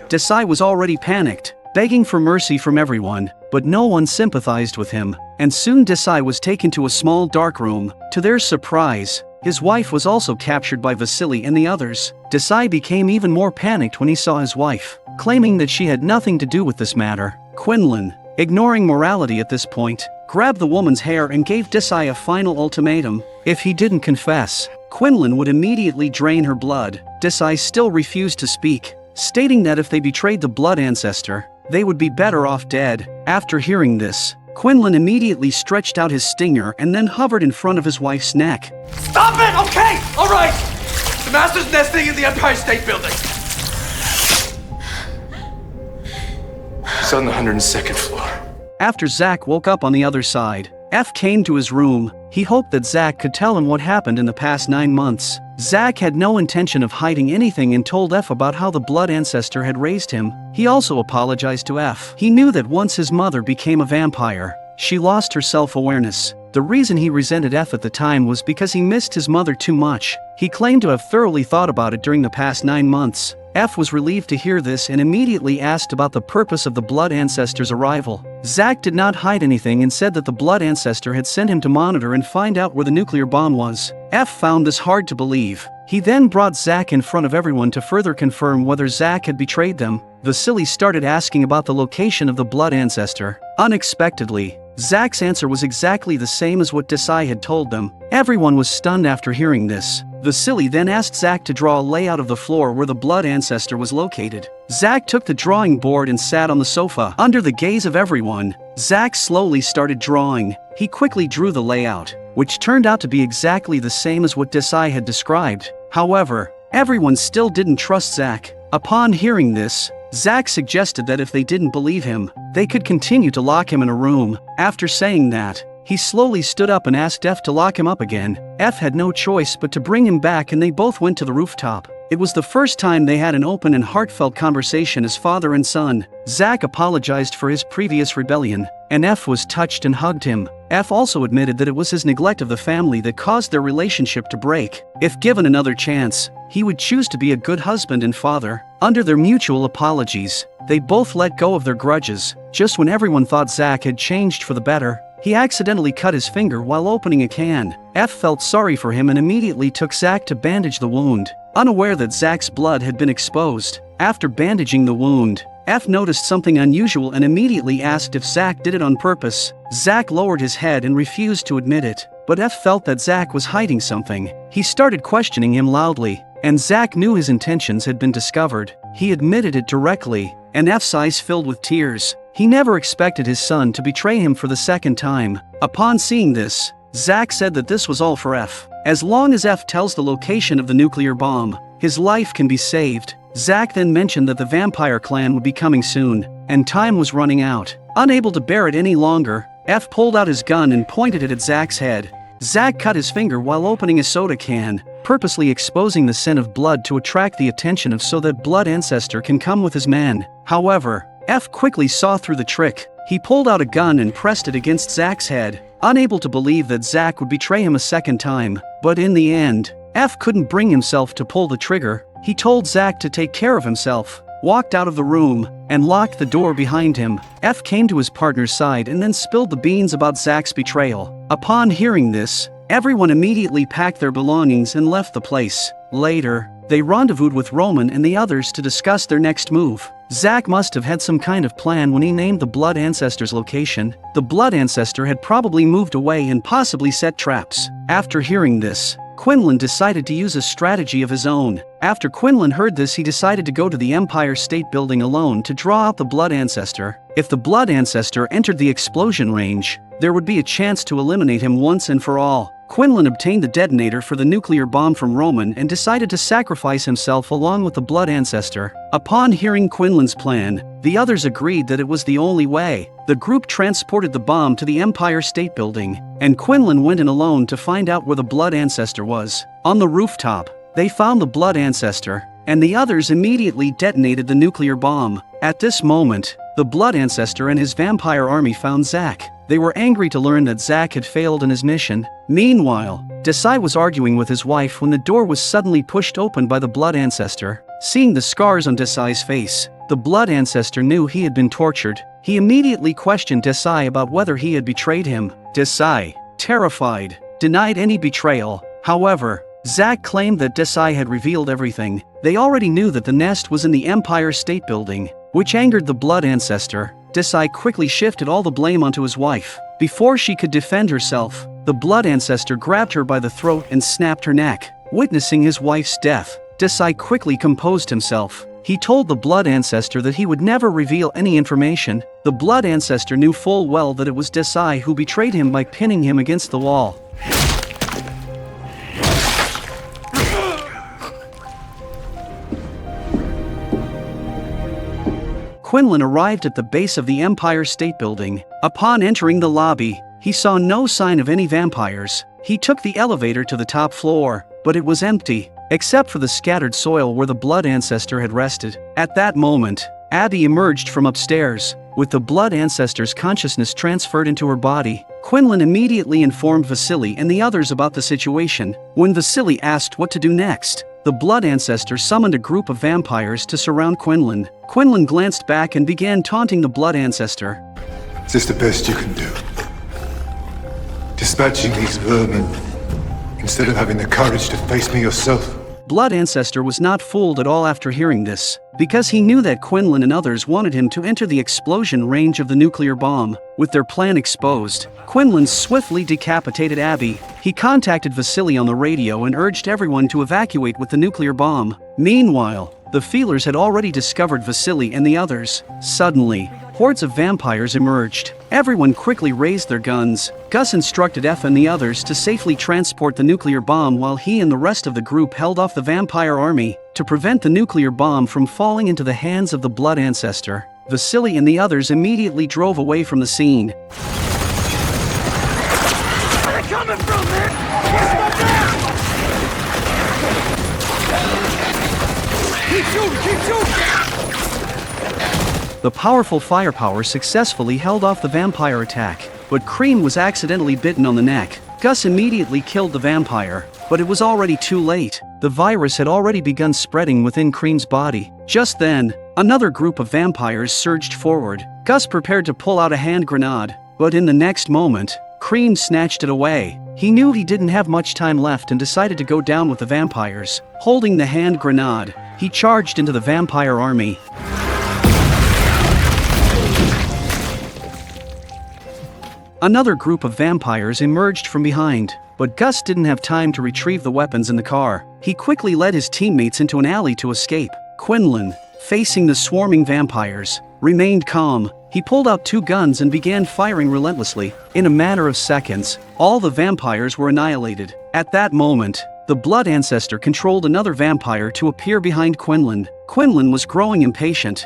Desai was already panicked, begging for mercy from everyone, but no one sympathized with him, and soon Desai was taken to a small dark room. To their surprise, his wife was also captured by Vasily and the others. Desai became even more panicked when he saw his wife, claiming that she had nothing to do with this matter. Quinlan, ignoring morality at this point, grabbed the woman's hair and gave Desai a final ultimatum. If he didn't confess, Quinlan would immediately drain her blood. Desai still refused to speak, stating that if they betrayed the blood ancestor, they would be better off dead. After hearing this, Quinlan immediately stretched out his stinger and then hovered in front of his wife's neck.
Stop it! Okay! Alright! The Master's nesting in the Empire State Building.
He's on the 102nd floor.
After Zack woke up on the other side, F came to his room. He hoped that Zack could tell him what happened in the past 9 months. Zack had no intention of hiding anything and told F about how the blood ancestor had raised him. He also apologized to F. He knew that once his mother became a vampire, she lost her self-awareness. The reason he resented F at the time was because he missed his mother too much. He claimed to have thoroughly thought about it during the past 9 months. F was relieved to hear this and immediately asked about the purpose of the blood ancestor's arrival. Zack did not hide anything and said that the blood ancestor had sent him to monitor and find out where the nuclear bomb was. F found this hard to believe. He then brought Zack in front of everyone to further confirm whether Zack had betrayed them. Vasily started asking about the location of the blood ancestor. Unexpectedly, Zack's answer was exactly the same as what Desai had told them. Everyone was stunned after hearing this. Vasily then asked Zack to draw a layout of the floor where the blood ancestor was located. Zack took the drawing board and sat on the sofa. Under the gaze of everyone, Zack slowly started drawing. He quickly drew the layout, which turned out to be exactly the same as what Desai had described. However, everyone still didn't trust Zack. Upon hearing this, Zack suggested that if they didn't believe him, they could continue to lock him in a room. After saying that, he slowly stood up and asked F to lock him up again. F had no choice but to bring him back and they both went to the rooftop. It was the first time they had an open and heartfelt conversation as father and son. Zack apologized for his previous rebellion, and F was touched and hugged him. F also admitted that it was his neglect of the family that caused their relationship to break. If given another chance, he would choose to be a good husband and father. Under their mutual apologies, they both let go of their grudges. Just when everyone thought Zack had changed for the better, he accidentally cut his finger while opening a can. F felt sorry for him and immediately took Zack to bandage the wound, unaware that Zack's blood had been exposed. After bandaging the wound, F noticed something unusual and immediately asked if Zack did it on purpose. Zack lowered his head and refused to admit it, but F felt that Zack was hiding something. He started questioning him loudly, and Zack knew his intentions had been discovered. He admitted it directly, and F's eyes filled with tears. He never expected his son to betray him for the second time. Upon seeing this, Zack said that this was all for F. As long as F tells the location of the nuclear bomb, his life can be saved. Zack then mentioned that the vampire clan would be coming soon, and time was running out. Unable to bear it any longer, F pulled out his gun and pointed it at Zack's head. Zack cut his finger while opening a soda can, purposely exposing the scent of blood to attract the attention of so that blood ancestor can come with his man. However, F quickly saw through the trick. He pulled out a gun and pressed it against Zack's head, unable to believe that Zack would betray him a second time. But in the end, F couldn't bring himself to pull the trigger. He told Zack to take care of himself, walked out of the room, and locked the door behind him. F came to his partner's side and then spilled the beans about Zack's betrayal. Upon hearing this, everyone immediately packed their belongings and left the place. Later, they rendezvoused with Roman and the others to discuss their next move. Zack must have had some kind of plan when he named the blood ancestor's location. The blood ancestor had probably moved away and possibly set traps. After hearing this, Quinlan decided to use a strategy of his own. After Quinlan heard this, he decided to go to the Empire State Building alone to draw out the blood ancestor. If the blood ancestor entered the explosion range, there would be a chance to eliminate him once and for all. Quinlan obtained the detonator for the nuclear bomb from Roman and decided to sacrifice himself along with the blood ancestor. Upon hearing Quinlan's plan, the others agreed that it was the only way. The group transported the bomb to the Empire State Building, and Quinlan went in alone to find out where the blood ancestor was. On the rooftop, they found the blood ancestor, and the others immediately detonated the nuclear bomb. At this moment, the blood ancestor and his vampire army found Zack. They were angry to learn that Zack had failed in his mission. Meanwhile, Desai was arguing with his wife when the door was suddenly pushed open by the blood ancestor. Seeing the scars on Desai's face, the blood ancestor knew he had been tortured. He immediately questioned Desai about whether he had betrayed him. Desai, terrified, denied any betrayal. However, Zack claimed that Desai had revealed everything. They already knew that the nest was in the Empire State Building, which angered the blood ancestor. Desai quickly shifted all the blame onto his wife. Before she could defend herself, the blood ancestor grabbed her by the throat and snapped her neck. Witnessing his wife's death, Desai quickly composed himself. He told the blood ancestor that he would never reveal any information. The blood ancestor knew full well that it was Desai who betrayed him by pinning him against the wall. Quinlan arrived at the base of the Empire State Building. Upon entering the lobby, He saw no sign of any vampires. He took the elevator to the top floor, but it was empty, except for the scattered soil where the blood ancestor had rested. At that moment, Abby emerged from upstairs. With the blood ancestor's consciousness transferred into her body, Quinlan immediately informed Vasily and the others about the situation. When Vasily asked what to do next, the blood ancestor summoned a group of vampires to surround Quinlan. Quinlan glanced back and began taunting the blood ancestor.
Is this the best you can do? Dispatching these vermin, instead of having the courage to face me yourself?
Blood Ancestor was not fooled at all after hearing this, because he knew that Quinlan and others wanted him to enter the explosion range of the nuclear bomb. With their plan exposed, Quinlan swiftly decapitated Abby. He contacted Vasily on the radio and urged everyone to evacuate with the nuclear bomb. Meanwhile, the Feelers had already discovered Vasily and the others. Suddenly, hordes of vampires emerged. Everyone quickly raised their guns. Gus instructed F and the others to safely transport the nuclear bomb while he and the rest of the group held off the vampire army. To prevent the nuclear bomb from falling into the hands of the blood ancestor, Vasily and the others immediately drove away from the scene.
Where are they coming from, man? Here's my back! Keep shooting, keep shooting!
The powerful firepower successfully held off the vampire attack, but Cream was accidentally bitten on the neck. Gus immediately killed the vampire, but it was already too late. The virus had already begun spreading within Cream's body. Just then, another group of vampires surged forward. Gus prepared to pull out a hand grenade, but in the next moment, Cream snatched it away. He knew he didn't have much time left and decided to go down with the vampires. Holding the hand grenade, he charged into the vampire army. Another group of vampires emerged from behind, but Gus didn't have time to retrieve the weapons in the car. He quickly led his teammates into an alley to escape. Quinlan, facing the swarming vampires, remained calm. He pulled out 2 guns and began firing relentlessly. In a matter of seconds, all the vampires were annihilated. At that moment, the blood ancestor controlled another vampire to appear behind Quinlan. Quinlan was growing impatient.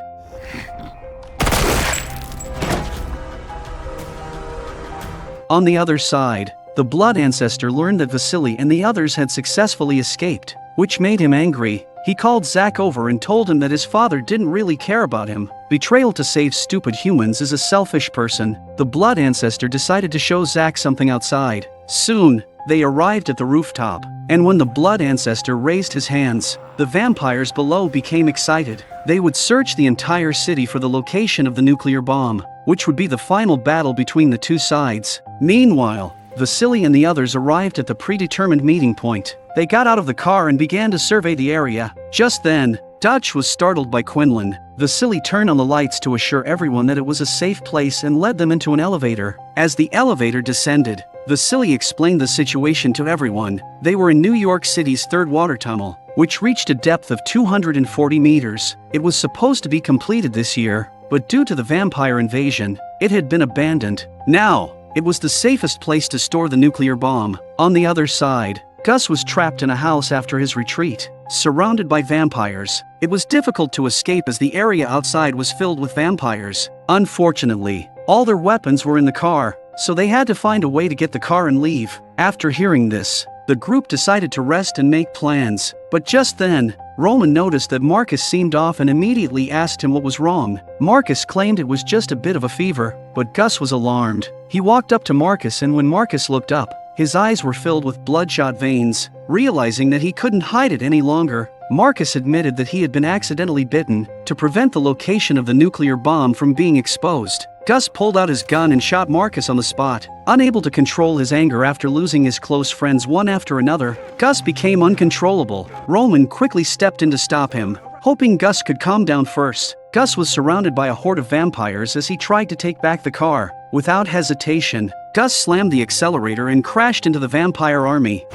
On the other side, the blood ancestor learned that Vasily and the others had successfully escaped, which made him angry. He called Zack over and told him that his father didn't really care about him. Betrayal to save stupid humans is a selfish person. The blood ancestor decided to show Zack something outside. Soon, they arrived at the rooftop, and when the blood ancestor raised his hands, the vampires below became excited. They would search the entire city for the location of the nuclear bomb, which would be the final battle between the two sides. Meanwhile, Vasily and the others arrived at the predetermined meeting point. They got out of the car and began to survey the area. Just then, Dutch was startled by Quinlan. Vasily turned on the lights to assure everyone that it was a safe place and led them into an elevator. As the elevator descended, Vasily explained the situation to everyone. They were in New York City's third water tunnel, which reached a depth of 240 meters. It was supposed to be completed this year, but due to the vampire invasion, it had been abandoned. Now, it was the safest place to store the nuclear bomb. On the other side, Gus was trapped in a house after his retreat, surrounded by vampires. It was difficult to escape as the area outside was filled with vampires. Unfortunately, all their weapons were in the car, so they had to find a way to get the car and leave. After hearing this, the group decided to rest and make plans. But just then, Roman noticed that Marcus seemed off and immediately asked him what was wrong. Marcus claimed it was just a bit of a fever, but Gus was alarmed. He walked up to Marcus, and when Marcus looked up, his eyes were filled with bloodshot veins. Realizing that he couldn't hide it any longer, Marcus admitted that he had been accidentally bitten. To prevent the location of the nuclear bomb from being exposed, Gus pulled out his gun and shot Marcus on the spot. Unable to control his anger after losing his close friends one after another, Gus became uncontrollable. Roman quickly stepped in to stop him, hoping Gus could calm down first. Gus was surrounded by a horde of vampires as he tried to take back the car. Without hesitation, Gus slammed the accelerator and crashed into the vampire army.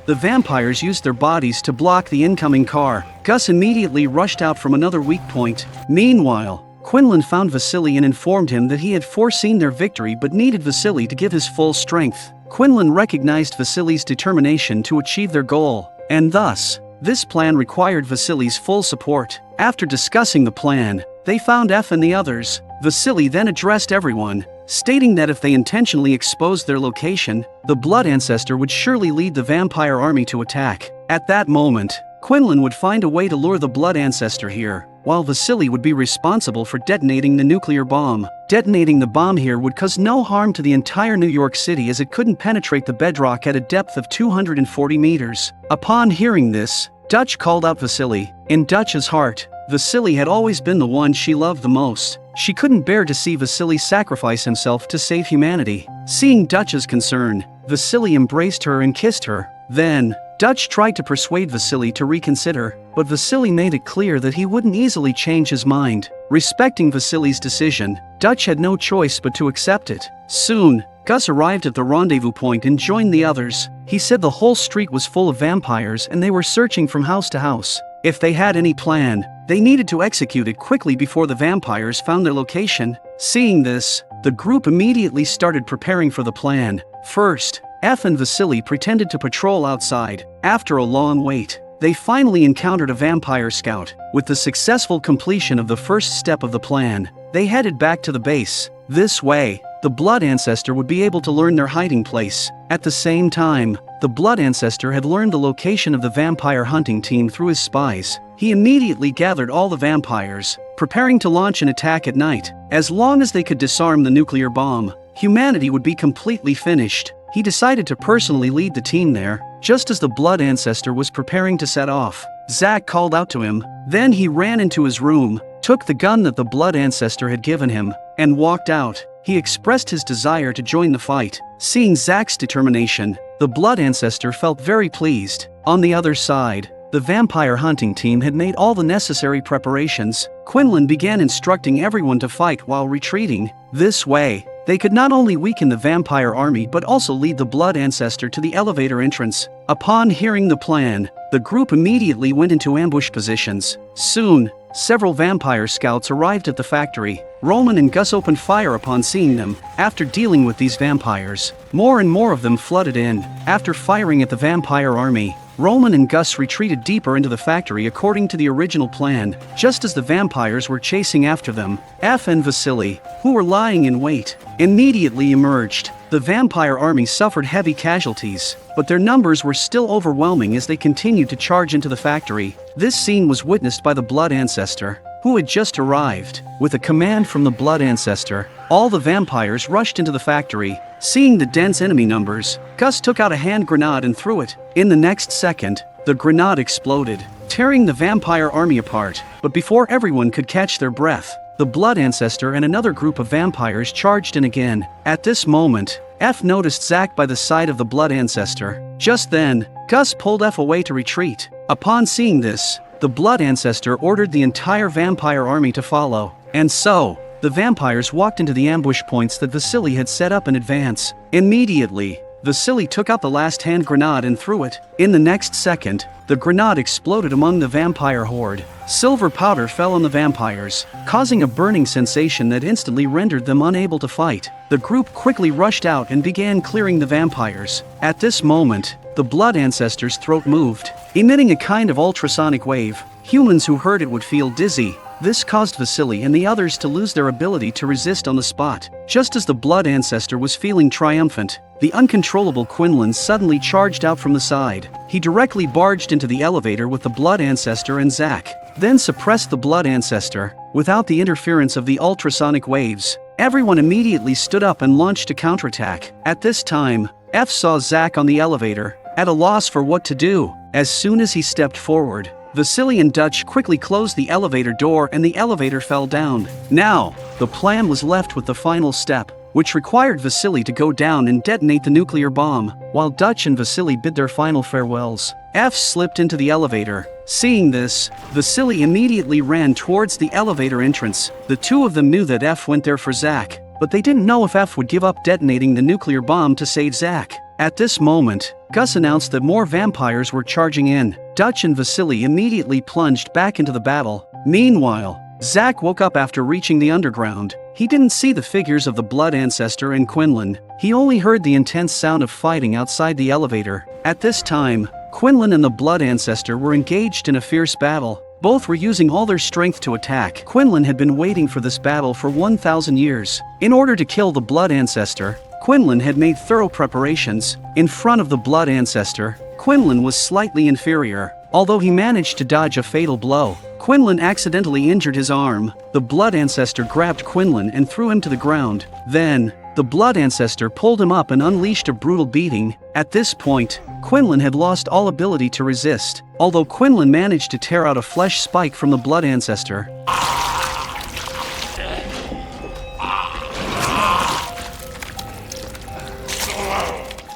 The vampires used their bodies to block the incoming car. Gus immediately rushed out from another weak point. Meanwhile, Quinlan found Vasily and informed him that he had foreseen their victory but needed Vasily to give his full strength. Quinlan recognized Vasily's determination to achieve their goal, and thus, this plan required Vasily's full support. After discussing the plan, they found F and the others. Vasily then addressed everyone, stating that if they intentionally exposed their location, the Blood Ancestor would surely lead the vampire army to attack. At that moment, Quinlan would find a way to lure the Blood Ancestor here, while Vasily would be responsible for detonating the nuclear bomb. Detonating the bomb here would cause no harm to the entire New York City, as it couldn't penetrate the bedrock at a depth of 240 meters. Upon hearing this, Dutch called out Vasily. In Dutch's heart, Vasily had always been the one she loved the most. She couldn't bear to see Vasily sacrifice himself to save humanity. Seeing Dutch's concern, Vasily embraced her and kissed her. Then, Dutch tried to persuade Vasily to reconsider, but Vasily made it clear that he wouldn't easily change his mind. Respecting Vasily's decision, Dutch had no choice but to accept it. Soon, Gus arrived at the rendezvous point and joined the others. He said the whole street was full of vampires and they were searching from house to house. If they had any plan, they needed to execute it quickly before the vampires found their location. Seeing this, the group immediately started preparing for the plan. First, F and Vasily pretended to patrol outside. After a long wait, they finally encountered a vampire scout. With the successful completion of the first step of the plan, they headed back to the base. This way, the Blood Ancestor would be able to learn their hiding place. At the same time, the Blood Ancestor had learned the location of the vampire hunting team through his spies. He immediately gathered all the vampires, preparing to launch an attack at night. As long as they could disarm the nuclear bomb, humanity would be completely finished. He decided to personally lead the team there. Just as the Blood Ancestor was preparing to set off, Zack called out to him. Then he ran into his room, took the gun that the Blood Ancestor had given him, and walked out. He expressed his desire to join the fight. Seeing Zack's determination, the Blood Ancestor felt very pleased. On the other side, the vampire hunting team had made all the necessary preparations. Quinlan began instructing everyone to fight while retreating. This way, they could not only weaken the vampire army but also lead the Blood Ancestor to the elevator entrance. Upon hearing the plan, the group immediately went into ambush positions. Soon, several vampire scouts arrived at the factory. Roman and Gus opened fire upon seeing them. After dealing with these vampires, more and more of them flooded in. After firing at the vampire army, Roman and Gus retreated deeper into the factory according to the original plan. Just as the vampires were chasing after them, F and Vasily, who were lying in wait, immediately emerged. The vampire army suffered heavy casualties, but their numbers were still overwhelming as they continued to charge into the factory. This scene was witnessed by the Blood Ancestor, who had just arrived. With a command from the Blood Ancestor, all the vampires rushed into the factory. Seeing the dense enemy numbers, Gus took out a hand grenade and threw it. In the next second, the grenade exploded, tearing the vampire army apart. But before everyone could catch their breath, the Blood Ancestor and another group of vampires charged in again. At this moment, F noticed Zack by the side of the Blood Ancestor. Just then, Gus pulled F away to retreat. Upon seeing this, the Blood Ancestor ordered the entire vampire army to follow. And so, the vampires walked into the ambush points that Vasily had set up in advance. Immediately, Vasily took out the last hand grenade and threw it. In the next second, the grenade exploded among the vampire horde. Silver powder fell on the vampires, causing a burning sensation that instantly rendered them unable to fight. The group quickly rushed out and began clearing the vampires. At this moment, the Blood Ancestor's throat moved, emitting a kind of ultrasonic wave. Humans who heard it would feel dizzy. This caused Vasily and the others to lose their ability to resist on the spot. Just as the Blood Ancestor was feeling triumphant, the uncontrollable Quinlan suddenly charged out from the side. He directly barged into the elevator with the Blood Ancestor and Zack, then suppressed the Blood Ancestor. Without the interference of the ultrasonic waves, everyone immediately stood up and launched a counterattack. At this time, F saw Zack on the elevator, at a loss for what to do. As soon as he stepped forward, Vasily and Dutch quickly closed the elevator door and the elevator fell down. Now, the plan was left with the final step, which required Vasily to go down and detonate the nuclear bomb. While Dutch and Vasily bid their final farewells, F slipped into the elevator. Seeing this, Vasily immediately ran towards the elevator entrance. The two of them knew that F went there for Zack, but they didn't know if F would give up detonating the nuclear bomb to save Zack. At this moment, Gus announced that more vampires were charging in. Dutch and Vasily immediately plunged back into the battle. Meanwhile, Zack woke up after reaching the underground. He didn't see the figures of the Blood Ancestor and Quinlan. He only heard the intense sound of fighting outside the elevator. At this time, Quinlan and the Blood Ancestor were engaged in a fierce battle. Both were using all their strength to attack. Quinlan had been waiting for this battle for 1,000 years. In order to kill the Blood Ancestor, Quinlan had made thorough preparations. In front of the Blood Ancestor, Quinlan was slightly inferior. Although he managed to dodge a fatal blow, Quinlan accidentally injured his arm. The Blood Ancestor grabbed Quinlan and threw him to the ground. Then, the Blood Ancestor pulled him up and unleashed a brutal beating. At this point, Quinlan had lost all ability to resist. Although Quinlan managed to tear out a flesh spike from the Blood Ancestor,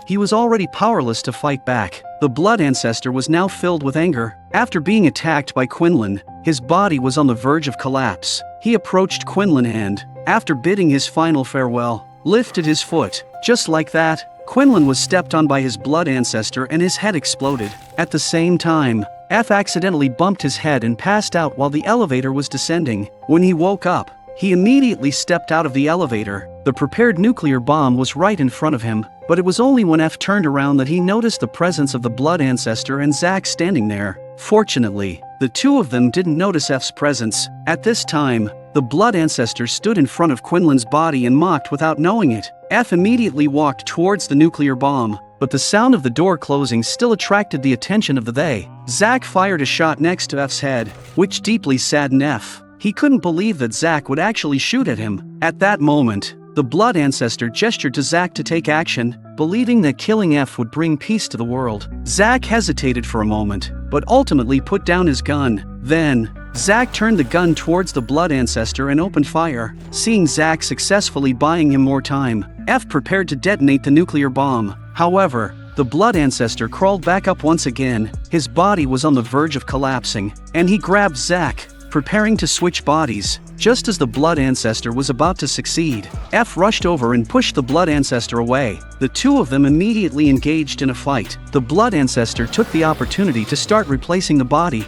he was already powerless to fight back. The Blood Ancestor was now filled with anger. After being attacked by Quinlan, his body was on the verge of collapse. He approached Quinlan and, after bidding his final farewell, lifted his foot. Just like that, Quinlan was stepped on by his Blood Ancestor and his head exploded. At the same time, F accidentally bumped his head and passed out while the elevator was descending. When he woke up, he immediately stepped out of the elevator. The prepared nuclear bomb was right in front of him, but it was only when F turned around that he noticed the presence of the Blood Ancestor and Zack standing there. Fortunately, the two of them didn't notice F's presence. At this time, the Blood Ancestor stood in front of Quinlan's body and mocked without knowing it. F immediately walked towards the nuclear bomb, but the sound of the door closing still attracted the attention of the they. Zack fired a shot next to F's head, which deeply saddened F. He couldn't believe that Zack would actually shoot at him. At that moment, the Blood Ancestor gestured to Zack to take action, believing that killing F would bring peace to the world. Zack hesitated for a moment, but ultimately put down his gun. Then, Zack turned the gun towards the Blood Ancestor and opened fire. Seeing Zack successfully buying him more time, F prepared to detonate the nuclear bomb. However, the Blood Ancestor crawled back up once again. His body was on the verge of collapsing, and he grabbed Zack, preparing to switch bodies. Just as the Blood Ancestor was about to succeed, F rushed over and pushed the Blood Ancestor away. The two of them immediately engaged in a fight. The Blood Ancestor took the opportunity to start replacing the body.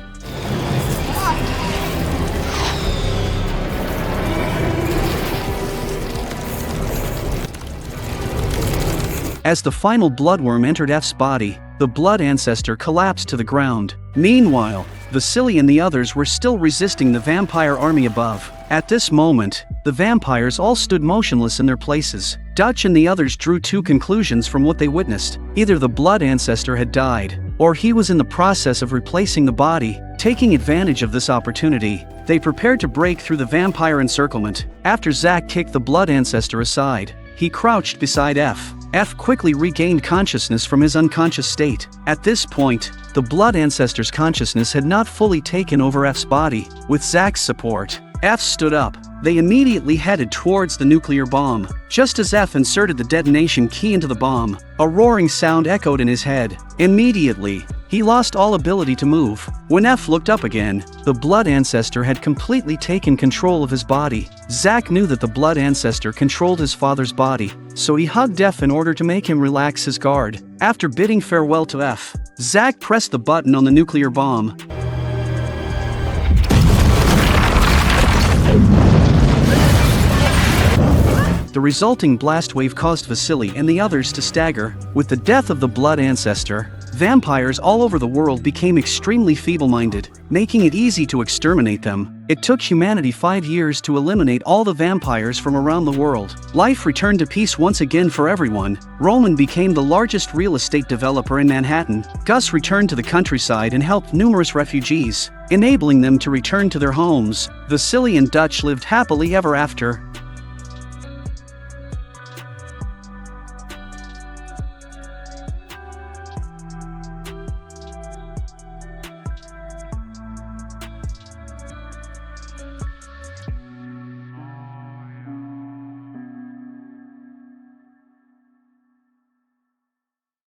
As the final bloodworm entered F's body, the Blood Ancestor collapsed to the ground. Meanwhile, Vasily and the others were still resisting the vampire army above. At this moment, the vampires all stood motionless in their places. Dutch and the others drew two conclusions from what they witnessed. Either the Blood Ancestor had died, or he was in the process of replacing the body. Taking advantage of this opportunity, they prepared to break through the vampire encirclement. After Zack kicked the Blood Ancestor aside, he crouched beside F. F quickly regained consciousness from his unconscious state. At this point, the Blood Ancestor's consciousness had not fully taken over F's body. With Zack's support, F stood up. They immediately headed towards the nuclear bomb. Just as F inserted the detonation key into the bomb, a roaring sound echoed in his head. Immediately, he lost all ability to move. When F looked up again, the Blood Ancestor had completely taken control of his body. Zack knew that the Blood Ancestor controlled his father's body, so he hugged F in order to make him relax his guard. After bidding farewell to F, Zack pressed the button on the nuclear bomb. The resulting blast wave caused Vasily and the others to stagger. With the death of the Blood Ancestor, vampires all over the world became extremely feeble-minded, making it easy to exterminate them. It took humanity 5 years to eliminate all the vampires from around the world. Life returned to peace once again for everyone. Roman became the largest real estate developer in Manhattan. Gus returned to the countryside and helped numerous refugees, enabling them to return to their homes. Vasily and Dutch lived happily ever after.